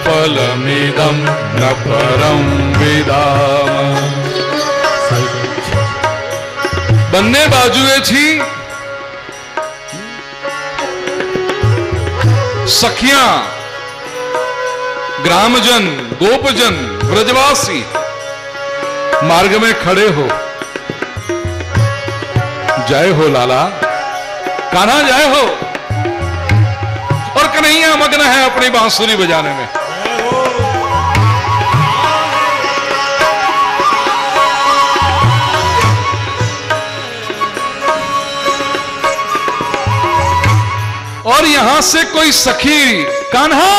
फलमिदं न परं विदाम। બંને બાજુએથી सखियां, ग्रामजन, गोपजन, ब्रजवासी मार्ग में खड़े हो। जय हो लाला, कान्हा जय हो। और कन्हैया मग्न है अपनी बांसुरी बजाने में। यहां से कोई सखी कान्हा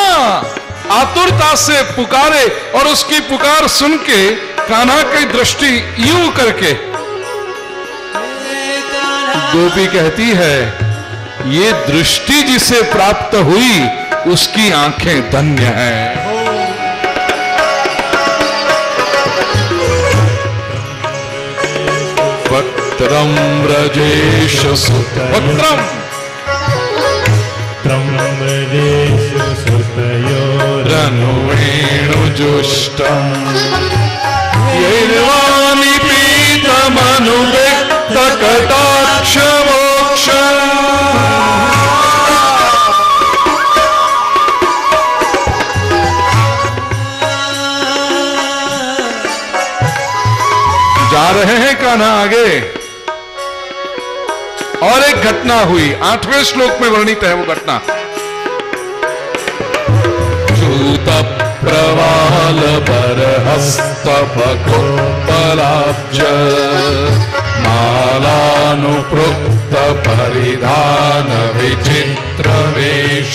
आतुरता से पुकारे और उसकी पुकार सुन के कान्हा की दृष्टि यूं करके गोपी कहती है, ये दृष्टि जिसे प्राप्त हुई उसकी आंखें धन्य हैं। वक्त्रम व्रजेश सुतत्रम रनुवेणुजुष्टम यैर्वाणि पीतमनुव्यक्त कटाक्ष मोक्ष। जा रहे हैं कान्हा आगे और एक घटना हुई, 8वें श्लोक में वर्णित है वो घटना। चूत प्रवाल बरहस्त बकुत्तलाब्ज मालानुपृक्त परिधान विचित्र वेश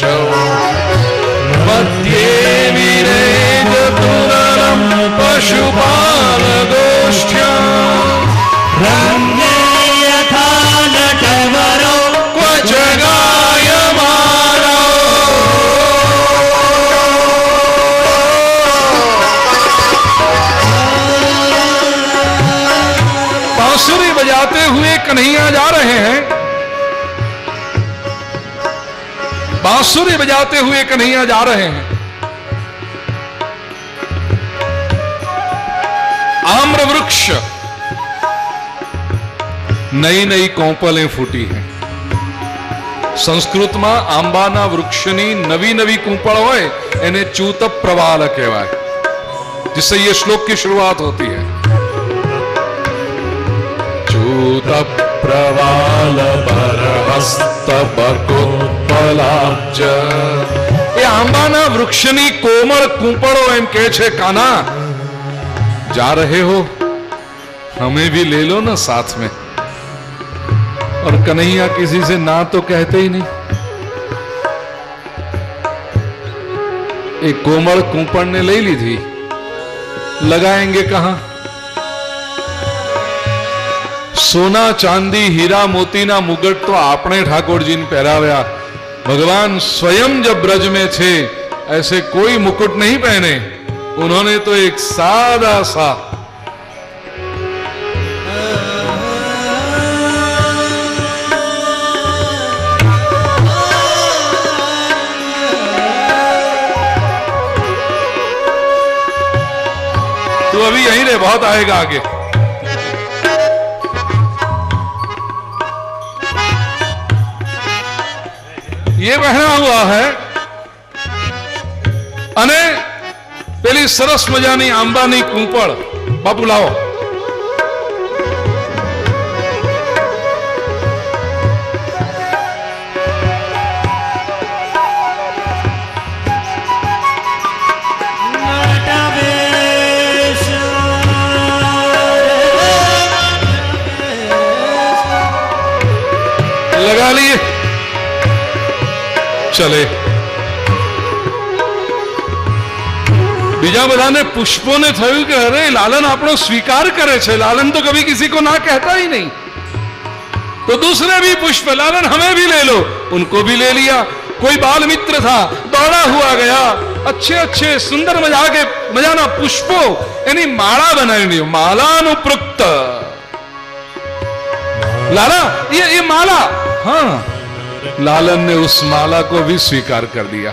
मध्ये विरेज तुररम पशुपाल गोष्ठ्या रम्ये यथा नटवरो क्वच गायमानो। बांसुरी बजाते हुए कन्हैया जा रहे हैं, बांसुरी बजाते हुए कन्हैया जा रहे हैं। आम्र वृक्ष नई नई कोंपलें फूटी हैं। संस्कृत में आंबाना वृक्षनी नवी नवी कूंपळ होय एने चूत प्रवाल कहवाय, जिससे ये श्लोक की शुरुआत होती है। चूत प्रवाल बरहस्त बकुत्तलाब्ज। ये आंबाना वृक्षनी कोमल कूंपळो एम कहे छे, कान्हा जा रहे हो, हमें भी ले लो ना साथ में। और कन्हैया किसी से ना तो कहते ही नहीं। एक कोमल कूंपण ने ले ली थी, लगाएंगे कहां? सोना चांदी हीरा मोती ना मुगट तो आपने ठाकुर जी ने पहराव्या। भगवान स्वयं जब ब्रज में थे ऐसे कोई मुकुट नहीं पहने, उन्होंने तो एक सादा सा तो अभी यहीं रहे, बहुत आएगा आगे। ये बहना हुआ है अने पेली सरस मजानी आंबानी कूंपळ। बापू लाओ। लगा लिए, चले। बीजा बधाने पुष्पो ने थयु कि अरे लालन आपनो स्वीकार करे छे, लालन तो कभी किसी को ना कहता ही नहीं। तो दूसरे भी पुष्प, लालन हमें भी ले लो, उनको भी ले लिया। कोई बाल मित्र था, दौड़ा हुआ गया, अच्छे अच्छे सुंदर मजाना पुष्पो यानी माला बनाई ली, मालानुपृक्त। लाला ये माला, हाँ, लालन ने उस माला को भी स्वीकार कर दिया।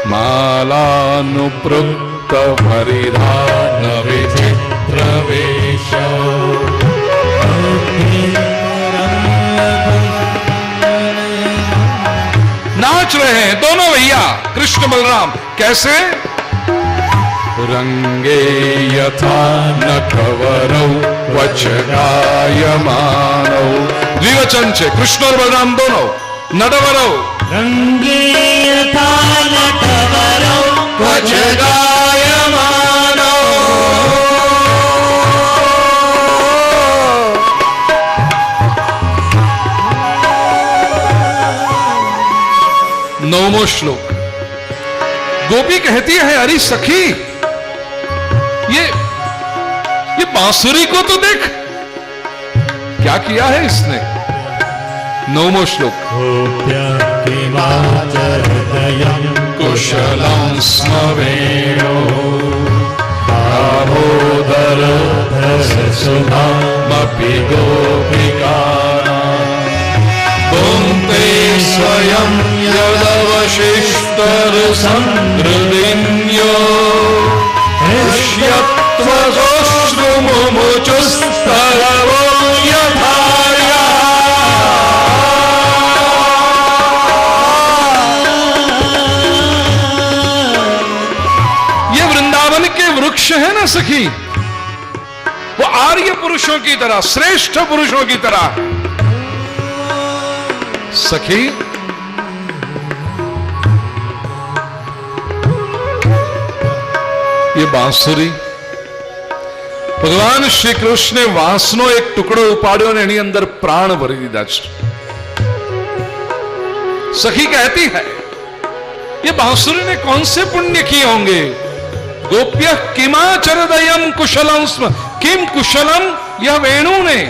मालानुपृक्त परिधान विचित्र वेश। नाच रहे हैं दोनों भैया कृष्ण बलराम। कैसे? रंगे यथा नखवरौ वच गायमानौ। द्विवचन छे, कृष्ण और बलराम दोनों। नटवरौ रंगे यथा नटवरौ वच गायमानौ। गोपी कहती है अरे सखी, ये बांसुरी को तो देख, क्या किया है इसने। 9वां श्लोक। कुशलं स्म वेणो दामोदर सुधामपि गोपिकानां पुंक्ते स्वयं यदवशिष्टरसंहृदिन्यो हृष्यत्वश्रुमुमुचुस्तरवो यथाया। ये वृंदावन के वृक्ष है ना सखी, वो आर्य पुरुषों की तरह, श्रेष्ठ पुरुषों की तरह। सखी ये बांसुरी ભગવાન શ્રી કૃષ્ણે વાંસનો એક ટુકડો ઉપાડ્યો અને એની અંદર પ્રાણ ભરી દીધા છે। सखी कहती है ये बांसुरी ने कौन से पुण्य किए होंगे। गोप्य किमाचरदयम कुशलम स्म किम कुशलम, यह वेणु ने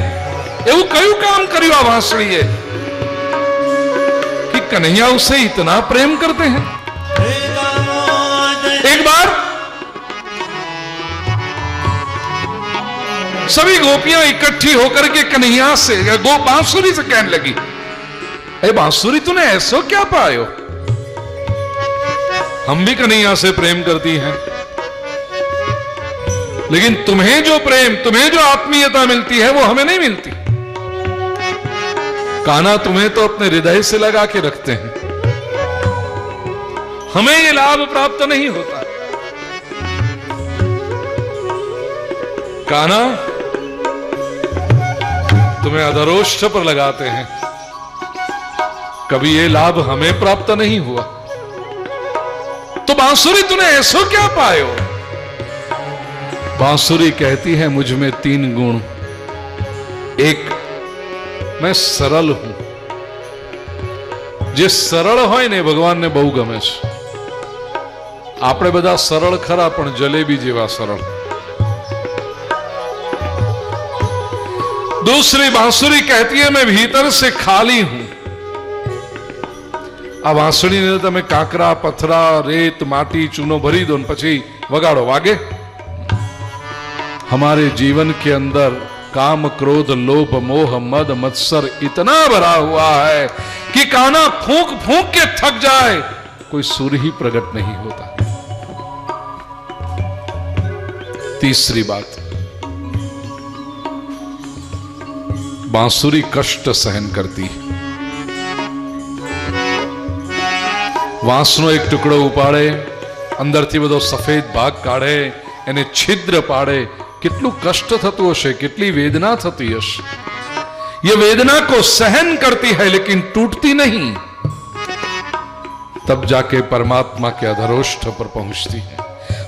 એવું કયું કામ કર્યું આ વાંસળીએ कि कन्हैया उसे इतना प्रेम करते हैं। एक बार सभी गोपियां इकट्ठी होकर के कन्हैया से बांसुरी से कहने लगी, अरे बांसुरी तूने ऐसो क्या पायो, हम भी कन्हैया से प्रेम करती हैं, लेकिन तुम्हें जो प्रेम, तुम्हें जो आत्मीयता मिलती है वो हमें नहीं मिलती। कान्हा तुम्हें तो अपने हृदय से लगा के रखते हैं, हमें ये लाभ प्राप्त नहीं होता। कान्हा तुम्हें अधरोष्ठ पर लगाते हैं, कभी ये लाभ हमें प्राप्त नहीं हुआ। तो बांसुरी तूने ऐसो क्या पायो। बांसुरी कहती है मुझ में 3 गुण। एक, मैं सरल हूं। जे सरल होय ने भगवान ने बहु गमे छे। आपणे बधा सरल खरा पण जलेबी जेवा सरल। दूसरी बांसुरी कहती है मैं भीतर से खाली हूं। आ बांसुरी ने तमे काकरा, पथरा, रेत, माटी, चूनो भरी दो पछी वगाड़ो, वागे। हमारे जीवन के अंदर काम, क्रोध, लोभ, मोह, मद, मत्सर इतना भरा हुआ है कि कान्हा फूंक फूंक के थक जाए, कोई सूर्य ही प्रकट नहीं होता। तीसरी बात, बांसुरी कष्ट सहन करती है। વાંસનો એક ટુકડો ઉપાડે, અંદરથી બધો સફેદ ભાગ કાઢે, એને છિદ્ર પાડે, कितलू कष्ट थतु हशे, कितली वेदना थती हशे। ये वेदना को सहन करती है लेकिन टूटती नहीं, तब जाके परमात्मा के अधरोष्ठ पर पहुंचती है।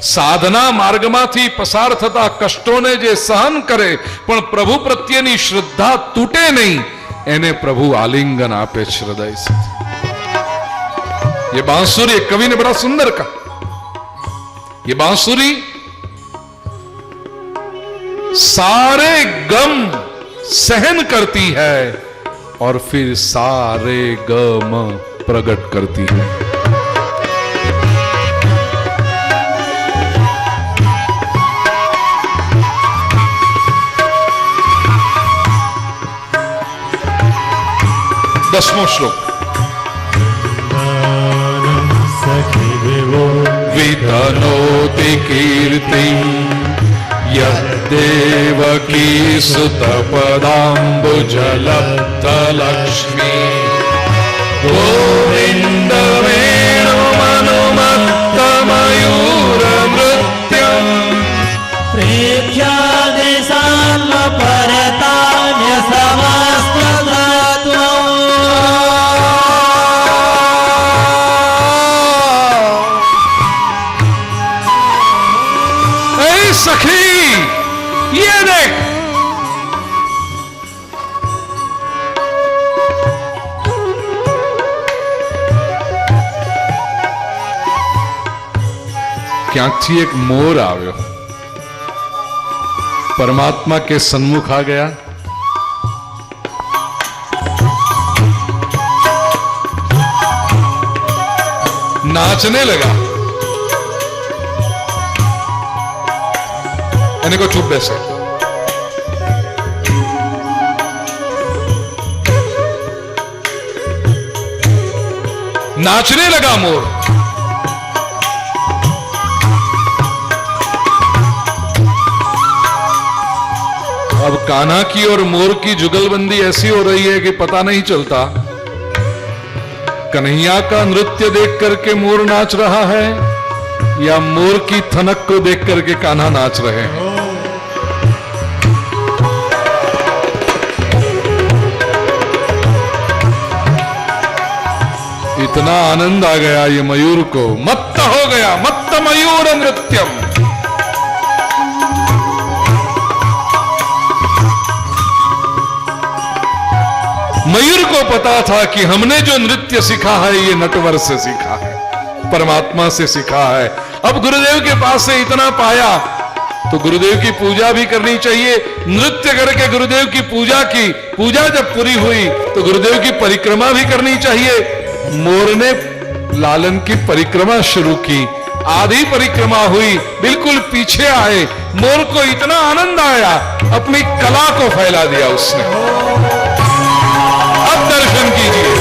साधना मार्गमांथी पसार थता कष्टोने जे सहन करे पण प्रभु प्रत्येनी श्रद्धा तूटे नहीं, एने प्रभु आलिंगन आपे हृदय से। ये बांसुरी, कवि ने बड़ा सुंदर कहा, ये बांसुरी सारे गम सहन करती है और फिर सारे गम प्रकट करती है। दसवां श्लोक। वितनोति कीर्ति यद्देवकी सुतपदाम्बुजलब्धलक्ष्मी गोविन्द वेणुमनुमत्तमयूरनृत्यम् सखी ये देख, ક્યાંકથી એક મોર આવ્યો, પરમાત્મા કે સન્મુખ आ गया। नाचने लगा। એને को चुप बैसे। नाचने लगा मोर। अब कान्हा की और मोर की जुगलबंदी ऐसी हो रही है कि पता नहीं चलता कन्हैया का नृत्य देख करके मोर नाच रहा है या मोर की थनक को देख करके कान्हा नाच रहे हैं। इतना आनंद आ गया ये मयूर को, मत्त हो गया, मत्त मयूर नृत्यम। मयूर को पता था कि हमने जो नृत्य सीखा है ये नटवर से सीखा है, परमात्मा से सीखा है। अब गुरुदेव के पास से इतना पाया तो गुरुदेव की पूजा भी करनी चाहिए। नृत्य करके गुरुदेव की पूजा की, पूजा जब पूरी हुई तो गुरुदेव की परिक्रमा भी करनी चाहिए। मोर ने लालन की परिक्रमा शुरू की, आधी परिक्रमा हुई, बिल्कुल पीछे आए। मोर को इतना आनंद आया, अपनी कला को फैला दिया उसने। अब दर्शन कीजिए।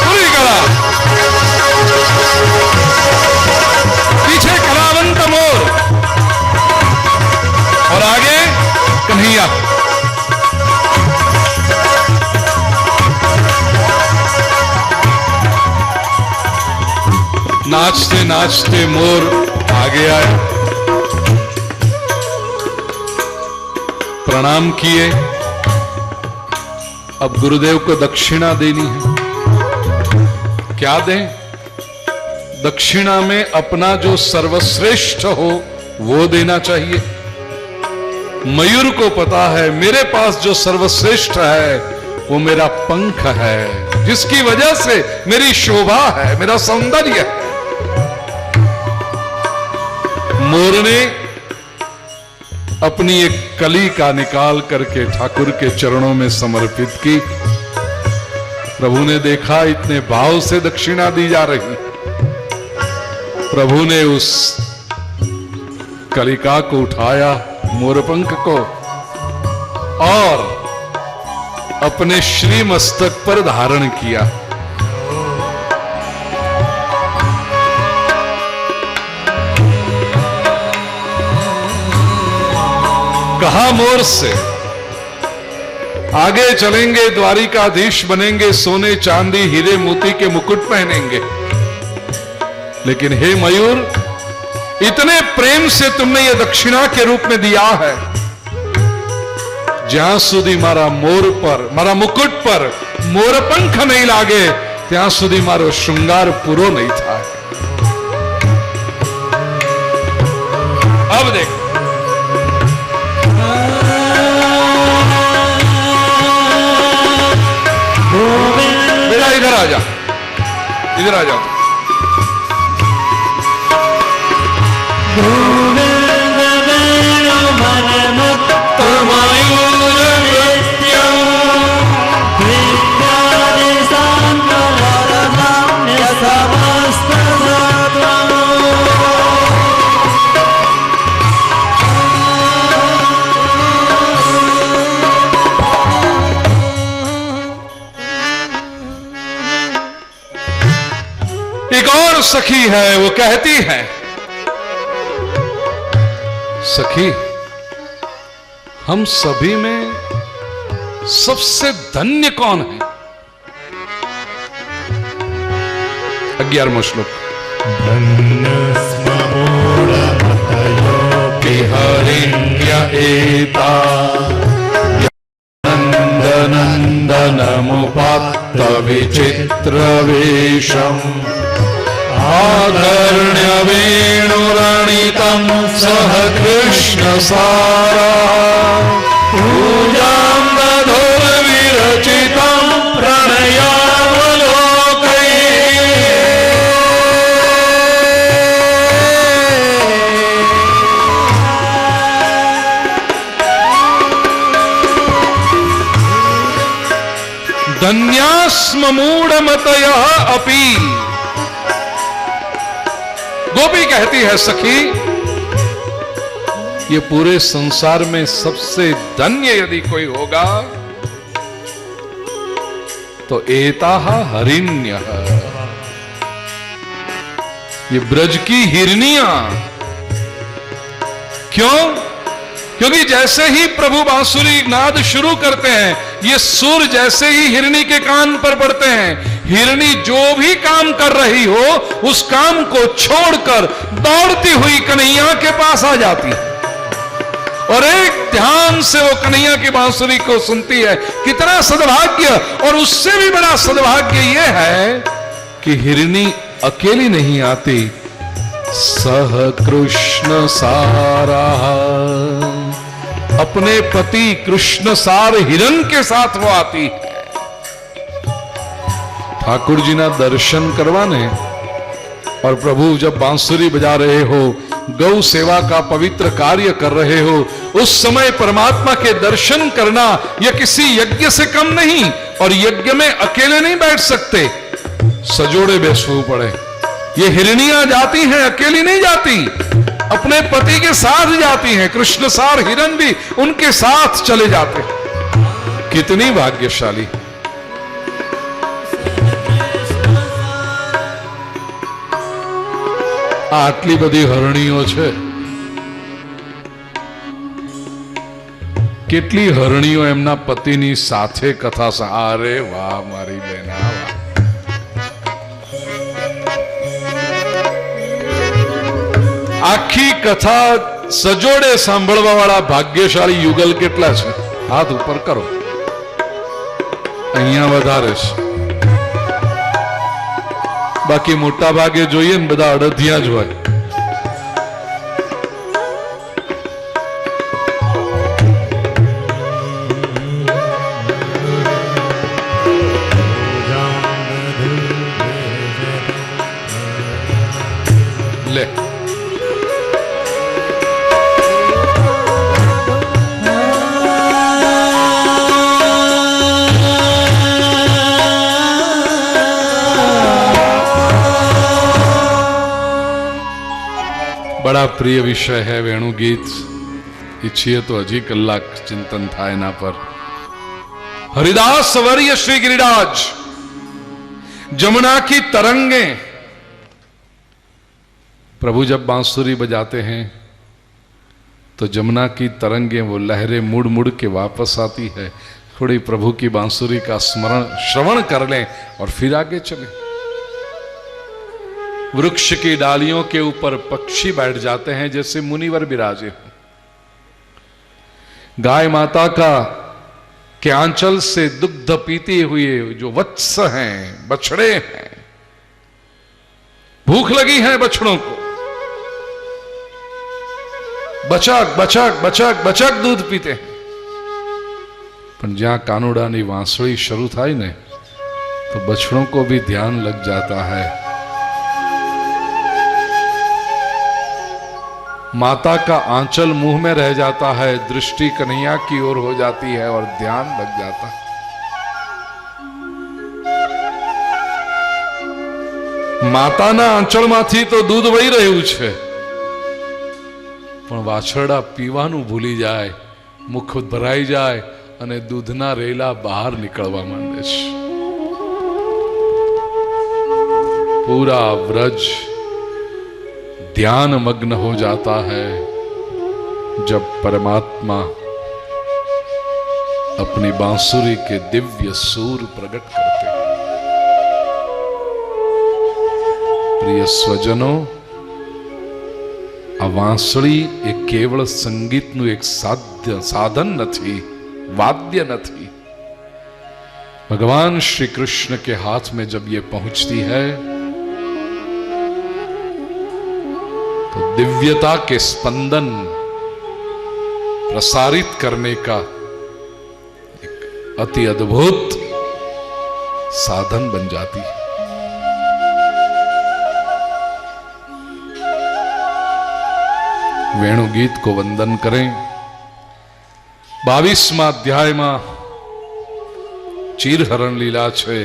पूरी कला, पीछे कलावंत मोर और आगे कन्हैया। नाचते नाचते मोर आगे आया, प्रणाम किए। अब गुरुदेव को दक्षिणा देनी है। क्या दें? दक्षिणा में अपना जो सर्वश्रेष्ठ हो वो देना चाहिए। मयूर को पता है मेरे पास जो सर्वश्रेष्ठ है वो मेरा पंख है, जिसकी वजह से मेरी शोभा है, मेरा सौंदर्य है। मोर ने अपनी एक कली का निकाल करके ठाकुर के चरणों में समर्पित की। प्रभु ने देखा इतने भाव से दक्षिणा दी जा रही, प्रभु ने उस कलिका को उठाया, मोरपंख को, और अपने श्री मस्तक पर धारण किया। कहा मोर से, आगे चलेंगे, द्वारिकाधीश बनेंगे, सोने चांदी हीरे मोती के मुकुट पहनेंगे, लेकिन हे मयूर, इतने प्रेम से तुमने ये दक्षिणा के रूप में दिया है, ज्यां સુધી મારા મોર પર, મારા મુકુટ પર મોરપંખ નહીં લાગે ત્યાં સુધી મારો શૃંગાર પૂરો નહીં થાય। अब देख, बेटा इधर आ जा, इधर आ जाओ। एक और सखी है, वो कहती है, सखी हम सभी में सबसे धन्य कौन है? 11वां श्लोक। हरिण्य एता नंदनंदनमुपात्त विचित्र वेशम आधर्ण्य वेणुरणितं सह कृष्ण सारा पूजां दधोर्विरचितं प्रणयावलोकैः धन्यास्म मूढ़मतयः अपि। गोपी कहती है सखी, ये पूरे संसार में सबसे धन्य यदि कोई होगा तो एताः हरिण्यः, ये ब्रज की हिरनियां। क्यों? क्योंकि जैसे ही प्रभु बांसुरी नाद शुरू करते हैं, ये सुर जैसे ही हिरनी के कान पर पड़ते हैं, हिरनी जो भी काम कर रही हो उस काम को छोड़कर दौड़ती हुई कन्हैया के पास आ जाती है और एक ध्यान से वो कन्हैया की बांसुरी को सुनती है। कितना सद्भाग्य! और उससे भी बड़ा सद्भाग्य ये है कि हिरनी अकेली नहीं आती, सह कृष्ण सारा, अपने पति कृष्ण सार हिरण के साथ वो आती है। ठाकुर जी ना दर्शन करवाने और प्रभु जब बांसुरी बजा रहे हो, गौ सेवा का पवित्र कार्य कर रहे हो, उस समय परमात्मा के दर्शन करना यह किसी यज्ञ से कम नहीं। और यज्ञ में अकेले नहीं बैठ सकते, सजोड़े बैठना पड़े। ये हिरनियां जाती हैं, अकेली नहीं जाती, अपने पति के साथ जाती हैं। कृष्ण सार हिरण भी उनके साथ चले जाते। कितनी भाग्यशाली! આટલી બધી હરણીઓ છે, કેટલી હરણીઓ એમના પતિની સાથે કથા અરે વાહ મારી બેના વાહ। આખી કથા સજોડે સાંભળવા વાળા ભાગ્યશાળી યુગલ કેટલા છે? હાથ ઉપર કરો, અહીંયા વધારે છે। बाकी मोटा भागे જોઈએ ને બધા અડધિયા જ હોય। ले बड़ा प्रिय विषय है वेणु गीत। इच्छिए तो हजी कलाक चिंतन था एना पर। हरिदास वर्य श्री गिरिराज, जमुना की तरंगे। प्रभु जब बांसुरी बजाते हैं तो जमुना की तरंगे, वो लहरें मुड़ मुड़ के वापस आती है। थोड़ी प्रभु की बांसुरी का स्मरण श्रवण कर लें और फिर आगे चलें। वृक्ष की डालियों के ऊपर पक्षी बैठ जाते हैं जैसे मुनिवर विराजे हो। गाय माता का के आंचल से दुग्ध पीते हुए जो वत्स हैं, बछड़े हैं, भूख लगी है बछड़ों को, बचक बचक बचक बचक दूध पीते हैं। पर ज्यां कानूडानी वांसળી शुरू थाय ने तो बछड़ों को भी ध्यान लग जाता है। माता का आंचल मुंह में रह जाता है, दृष्टि कन्हैया की ओर हो जाती है और ध्यान लग जाता है। माताना आंचलमांथी तो दूध वही રહ્યું છે, પણ વાછરડા પીવાનું ભૂલી જાય, મુખ ભરાઈ જાય અને દૂધના રેલા બહાર નીકળવા માંડે છે। पूरा व्रज ध्यान मग्न हो जाता है जब परमात्मा अपनी बांसुरी के दिव्य सूर प्रकट करते हैं। प्रिय स्वजनों, आ वांसળી એ કેવળ સંગીતનું એક સાધન નથી, वाद्य નથી। भगवान श्री कृष्ण के हाथ में जब ये पहुंचती है दिव्यता के स्पंदन प्रसारित करने का एक अति अद्भुत साधन बन जाती है। वेणुगीत को वंदन करें। 22वां अध्याय में चीरहरण लीला है।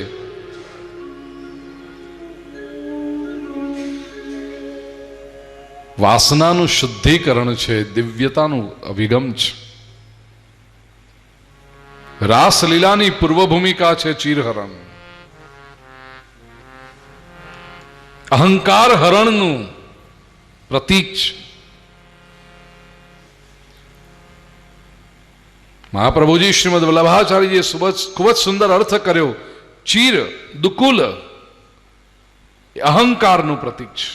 वासनाનું શુદ્ધિકરણ છે, દિવ્યતાનું અભિગમ છે। રાસલીલાની પૂર્વ ભૂમિકા છે ચીરહરણ। અહંકાર હરણનું પ્રતીક છે। મહાપ્રભુજી શ્રીમદ વલ્લભાચાર્યજીએ ખૂબ જ સુંદર અર્થ કર્યો। ચીર દુકુલ એ અહંકારનું પ્રતીક છે।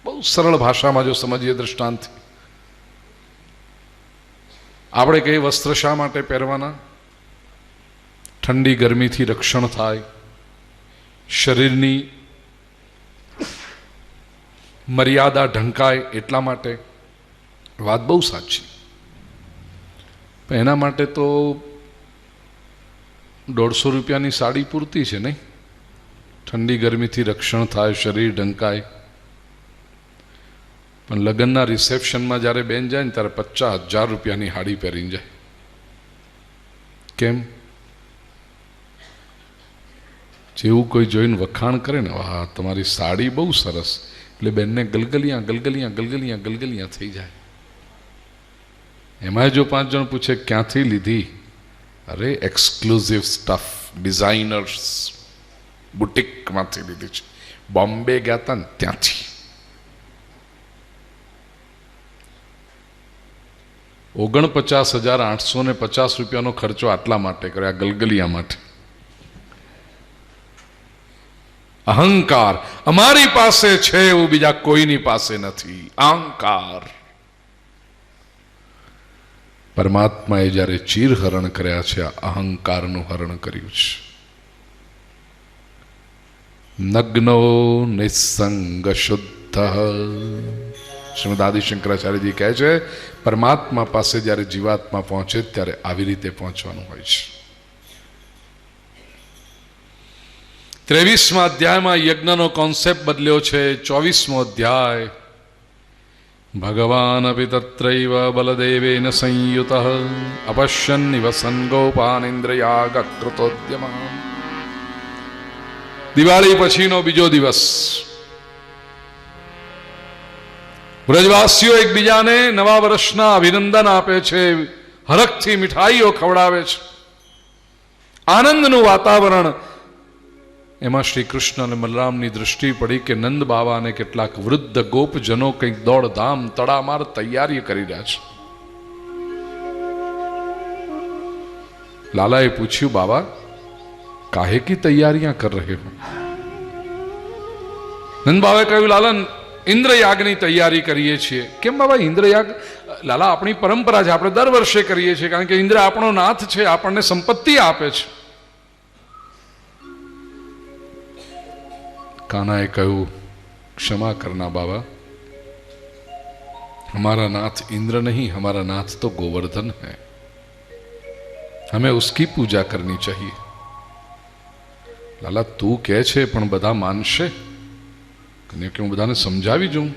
બહુ સરળ ભાષામાં જો સમજીએ દૃષ્ટાંતથી, આપણે કઈ વસ્ત્ર શા માટે પહેરવાના? ઠંડી ગરમીથી રક્ષણ થાય, શરીરની મર્યાદા ઢંકાય એટલા માટે। વાત બહુ સાચી। પણ એના માટે તો 150 રૂપિયાની સાડી પૂરતી છે નહીં? ઠંડી ગરમીથી રક્ષણ થાય, શરીર ઢંકાય। પણ લગ્નના રિસેપ્શનમાં જ્યારે બેન જાય ને ત્યારે 50,000 રૂપિયાની હાડી પહેરીને જાય। કેમ? જેવું કોઈ જોઈને વખાણ કરે ને, વાહ તમારી સાડી બહુ સરસ, એટલે બેનને ગલગલિયા ગલગલિયા ગલગલિયા ગલગલિયા થઈ જાય। એમાં જો 5 જણ પૂછે ક્યાંથી લીધી? અરે એક્સક્લુઝિવ સ્ટફ, ડિઝાઇનર્સ બુટીકમાંથી લીધી છે, બોમ્બે ગયા હતા ને ત્યાંથી। 49,850 રૂપિયાનો ખર્ચો આટલા માટે કર્યો, આ ગલગલિયા માટે। અહંકાર અમારી પાસે છે એવું બીજા કોઈની પાસે નથી, અહંકાર। પરમાત્માએ જ્યારે ચીરહરણ કર્યા છે, આ અહંકારનું હરણ કર્યું છે। નગ્નો નિસંગ શુદ્ધ, શ્રીમદ આદિ શંકરાચાર્યજી કહે છે પરમાત્મા પાસે જ્યારે જીવાત્મા પહોંચે ત્યારે આવી રીતે પહોંચવાનું હોય છે। 23મા અધ્યાયમાં યજ્ઞનો કોન્સેપ્ટ બદલ્યો છે। 24મો અધ્યાય, ભગવાન અપિ તત્રૈવ બલદેવેન સંયુતઃ અપશ્યન નિવસન ગોપાન ઇન્દ્રયાગ કૃતોદ્યમઃ। દિવાળી પછીનો બીજો દિવસ। વ્રજવાસીઓ એકબીજાને નવા વર્ષના અભિનંદન આપે છે, હરખથી મીઠાઈઓ ખવડાવે છે, આનંદનું વાતાવરણ। એમાં શ્રી કૃષ્ણ અને બલરામની દૃષ્ટિ પડી કે નંદ બાવા અને કેટલાક વૃદ્ધ ગોપજનો કંઈક દોડધામ તડામાર તૈયારી કરી રહ્યા છે। લાલાએ પૂછ્યું, બાબા કાહે કી તૈયારિयां કર રહે હો? નંદ બાવાએ કહ્યું, લાલન ઇન્દ્રયાગની તૈયારી કરીએ છીએ। કેમ બાબા ઇન્દ્રયાગ? લાલા આપણી પરંપરા છે, આપણે દર વર્ષે કરીએ છીએ, કારણ કે ઇન્દ્ર આપણો નાથ છે, આપણને સંપત્તિ આપે છે। કાનાએ કહ્યું, क्षमा करना बाबा, हमारा नाथ इंद्र नहीं, हमारा नाथ तो गोवर्धन है, हमें उसकी पूजा करनी चाहिए। लाला तू कहे छे पण बधा मानशे कि हूँ बधाने समझावी जाऊं?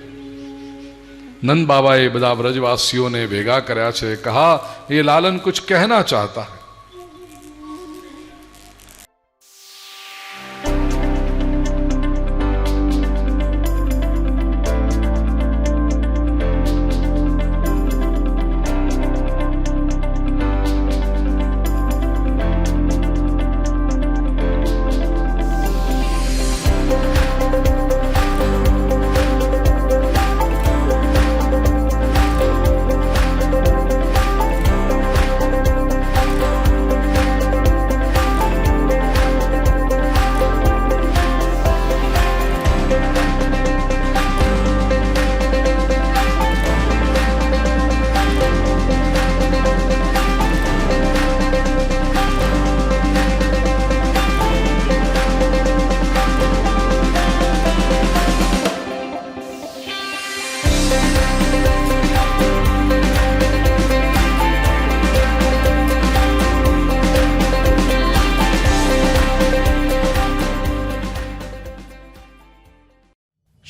नंद बाबाए बधा व्रजवासियों ने भेगा कर्या छे। कहा ये लालन कुछ कहना चाहता है।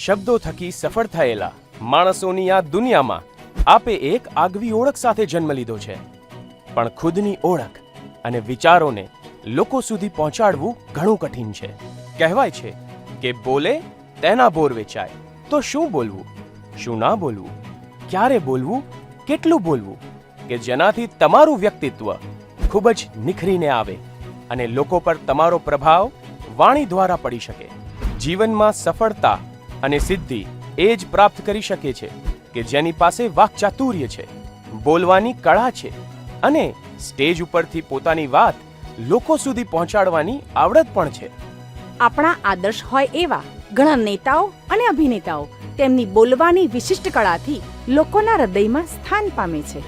શબ્દો થકી સફળ થયેલા માણસોની આ દુનિયામાં આપે એક આગવી ઓળખ સાથે જન્મ લીધો છે, પણ ખુદની ઓળખ અને વિચારોને લોકો સુધી પહોંચાડવું ઘણું કઠિન છે. કહેવાય છે કે બોલે તેના બોર વેચાય. તો શું બોલવું, શું ના બોલવું, ક્યારે બોલવું, કેટલું બોલવું કે જેનાથી તમારું વ્યક્તિત્વ ખૂબ જ નિખરીને આવે અને લોકો પર તમારો પ્રભાવ વાણી દ્વારા પડી શકે. જીવનમાં સફળતા અને સિદ્ધિ એ જ પ્રાપ્ત કરી શકે છે કે જેની પાસે વાક્ચાતુર્ય છે, બોલવાની કળા છે અને સ્ટેજ ઉપરથી પોતાની વાત લોકો સુધી પહોંચાડવાની આવડત પણ છે. આપણા આદર્શ હોય એવા ઘણા નેતાઓ અને અભિનેતાઓ તેમની બોલવાની વિશિષ્ટ કળાથી લોકોના હૃદયમાં સ્થાન પામે છે.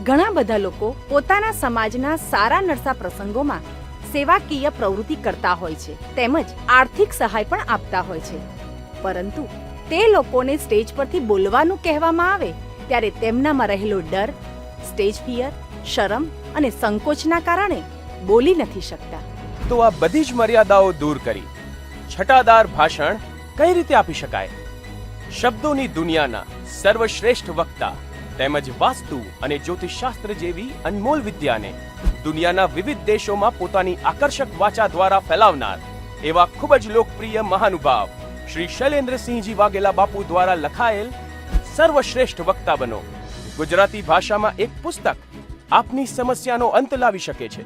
ઘણા બધા લોકો પોતાના સમાજના સારા નરસા પ્રસંગોમાં સેવાકીય પ્રવૃત્તિ કરતા હોય છે, તેમજ આર્થિક સહાય પણ આપતા હોય છે. પરંતુ તે લોકોને સ્ટેજ પરથી બોલવાનું કહેવામાં આવે ત્યારે તેમનામાં રહેલો ડર, સ્ટેજ ફિયર, શરમ અને સંકોચના કારણે બોલી નથી શકતા. તો આ બધી જ મર્યાદાઓ દૂર કરી છટાદાર ભાષણ કઈ રીતે આપી શકાય? શબ્દોની દુનિયાના સર્વશ્રેષ્ઠ વક્તા તેમજ વાસ્તુ અને જ્યોતિષશાસ્ત્ર જેવી અનમોલ વિદ્યાને દુનિયાના વિવિધ દેશોમાં પોતાની આકર્ષક વાચા દ્વારા ફેલાવનાર એવા ખૂબ જ લોકપ્રિય મહાનુભાવ શ્રી શૈલેન્દ્રસિંહજી વાઘેલા બાપુ દ્વારા લખાયેલ સર્વશ્રેષ્ઠ વક્તા બનો ગુજરાતી ભાષામાં એક પુસ્તક આપની સમસ્યાનો અંત લાવી શકે છે.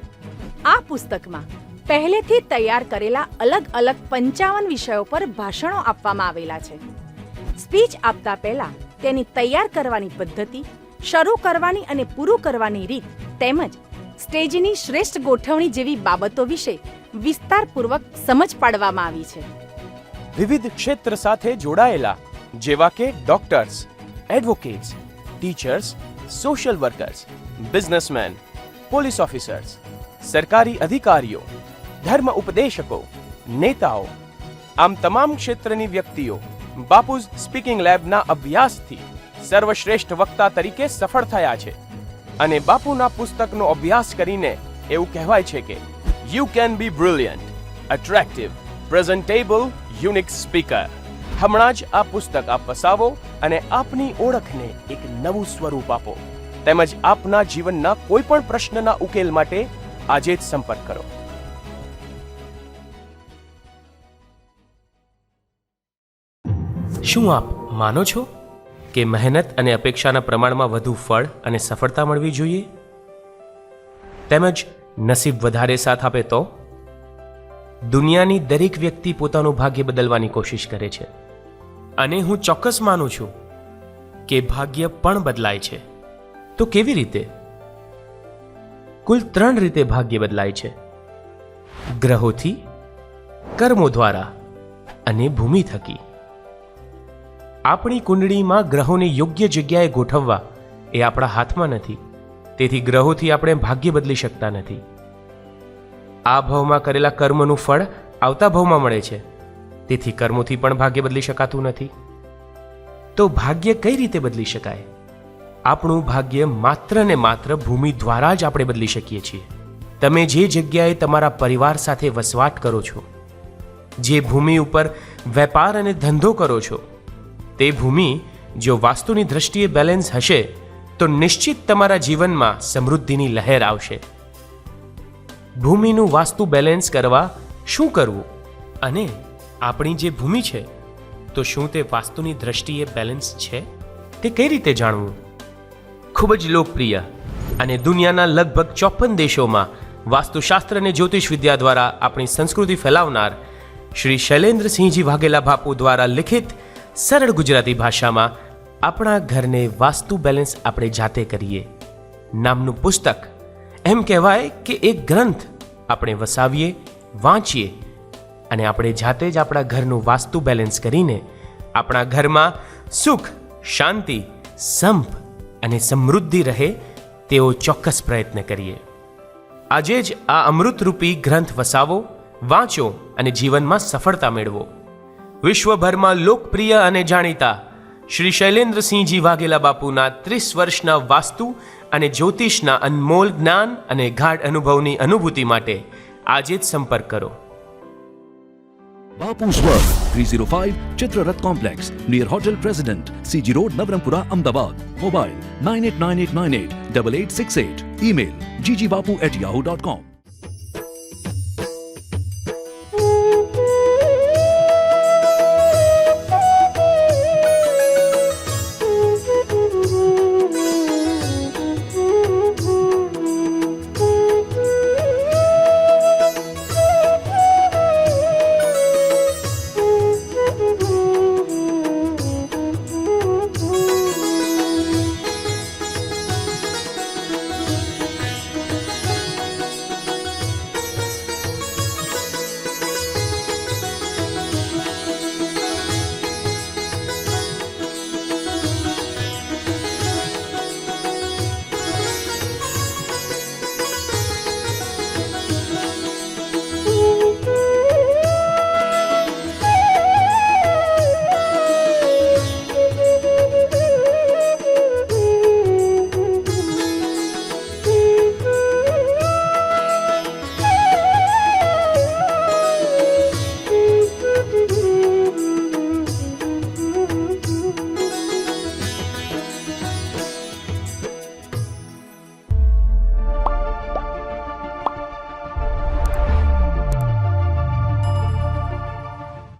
આ પુસ્તકમાં પહેલેથી તૈયાર કરેલા અલગ અલગ 55 વિષયો પર ભાષણો આપવામાં આવેલા છે. સ્પીચ આપતા પહેલા તેની તૈયાર કરવાની પદ્ધતિ, શરૂ કરવાની અને પૂરું કરવાની રીત તેમજ સ્ટેજની શ્રેષ્ઠ ગોઠવણી જેવી બાબતો વિશે વિસ્તારપૂર્વક સમજ પાડવામાં આવી છે. વિવિધ ક્ષેત્ર સાથે જોડાયેલા જેવા કે doctors, advocates, teachers, social workers, businessman, police officers, સરકારી અધિકારીઓ, ધર્મ ઉપદેશકો, નેતાઓ, આમ તમામ ક્ષેત્રની વ્યક્તિઓ બાપુઝ સ્પીકિંગ લેબના અભ્યાસથી સર્વશ્રેષ્ઠ વક્તા તરીકે સફળ થયા છે. અને બાપુના પુસ્તકનો અભ્યાસ કરીને એવું કહેવાય છે કે you can be brilliant, attractive, presentable, unique speaker. હમણાં જ આ પુસ્તક આપ વસાવો અને આપની ઓળખને એક નવું સ્વરૂપ આપો. તેમજ આપના જીવનના કોઈ પણ પ્રશ્નના ઉકેલ માટે આજે જ સંપર્ક કરો. શું આપ માનો છો કે મહેનત અને અપેક્ષાના પ્રમાણમાં વધુ ફળ અને સફળતા મળવી જોઈએ? તેમજ નસીબ વધારે સાથ આપે તો? દુનિયાની દરેક વ્યક્તિ પોતાનું ભાગ્ય બદલવાની કોશિશ કરે છે અને હું ચોક્કસ માનું છું કે ભાગ્ય પણ બદલાય છે. તો કેવી રીતે? કુલ 3 રીતે ભાગ્ય બદલાય છે: ગ્રહોથી, કર્મો દ્વારા અને ભૂમિ થકી. આપણી કુંડળીમાં ગ્રહોને યોગ્ય જગ્યાએ ગોઠવવા એ આપણા હાથમાં નથી. તેથી ગ્રહોથી આપણે ભાગ્ય બદલી શકતા નથી. આ ભાવમાં કરેલા કર્મનું ફળ આવતા ભાવમાં મળે છે. તેથી કર્મોથી પણ ભાગ્ય બદલી શકાતું નથી. તો ભાગ્ય કઈ રીતે બદલી શકાય? આપણું ભાગ્ય માત્ર ને માત્ર ભૂમિ દ્વારા જ આપણે બદલી શકીએ છીએ. તમે જે જગ્યાએ તમારા પરિવાર સાથે વસવાટ કરો છો, જે ભૂમિ ઉપર વેપાર અને ધંધો કરો છો, તે ભૂમિ જો વાસ્તુની દ્રષ્ટિએ બેલેન્સ હશે તો નિશ્ચિત તમારા જીવનમાં સમૃદ્ધિની લહેર આવશે. ભૂમિનું વાસ્તુ બેલેન્સ કરવા શું કરવું? અને આપણી જે ભૂમિ છે તો શું તે વાસ્તુની દ્રષ્ટિએ બેલેન્સ છે? તે કઈ રીતે જાણવું? ખૂબ જ લોકપ્રિય અને દુનિયાના લગભગ 54 દેશોમાં વાસ્તુશાસ્ત્ર અને જ્યોતિષ વિદ્યા દ્વારા આપણી સંસ્કૃતિ ફેલાવનાર શ્રી શૈલેન્દ્રસિંહજી વાઘેલા બાપુ દ્વારા લિખિત સરળ ગુજરાતી ભાષામાં આપણા ઘરને વાસ્તુ બેલેન્સ આપણે જાતે કરીએ નામનું પુસ્તક, એમ કહેવાય કે એક ગ્રંથ આપણે વસાવીએ, વાંચીએ અને આપણે જાતે જ આપણા ઘરનું વાસ્તુ બેલેન્સ કરીને આપણા ઘરમાં સુખ, શાંતિ, સંપ અને સમૃદ્ધિ રહે તેવો ચોક્કસ પ્રયત્ન કરીએ. આજે જ આ અમૃતરૂપી ગ્રંથ વસાવો, વાંચો અને જીવનમાં સફળતા મેળવો. વિશ્વભરમાં લોકપ્રિય અને જાણીતા શ્રી શૈલેન્દ્રસિંહજી વાઘેલા બાપુના 30 વર્ષના વાસ્તુ અને જ્યોતિષના અનમોલ જ્ઞાન અને ગાઢ અનુભવની અનુભૂતિ માટે આજે જ સંપર્ક કરો. Bapu's World, 305 Chitrarath Complex, near Hotel President, CG Road, Navarampura, Ahmedabad. Mobile 989898 8868. Email ggbapu@yahoo.com.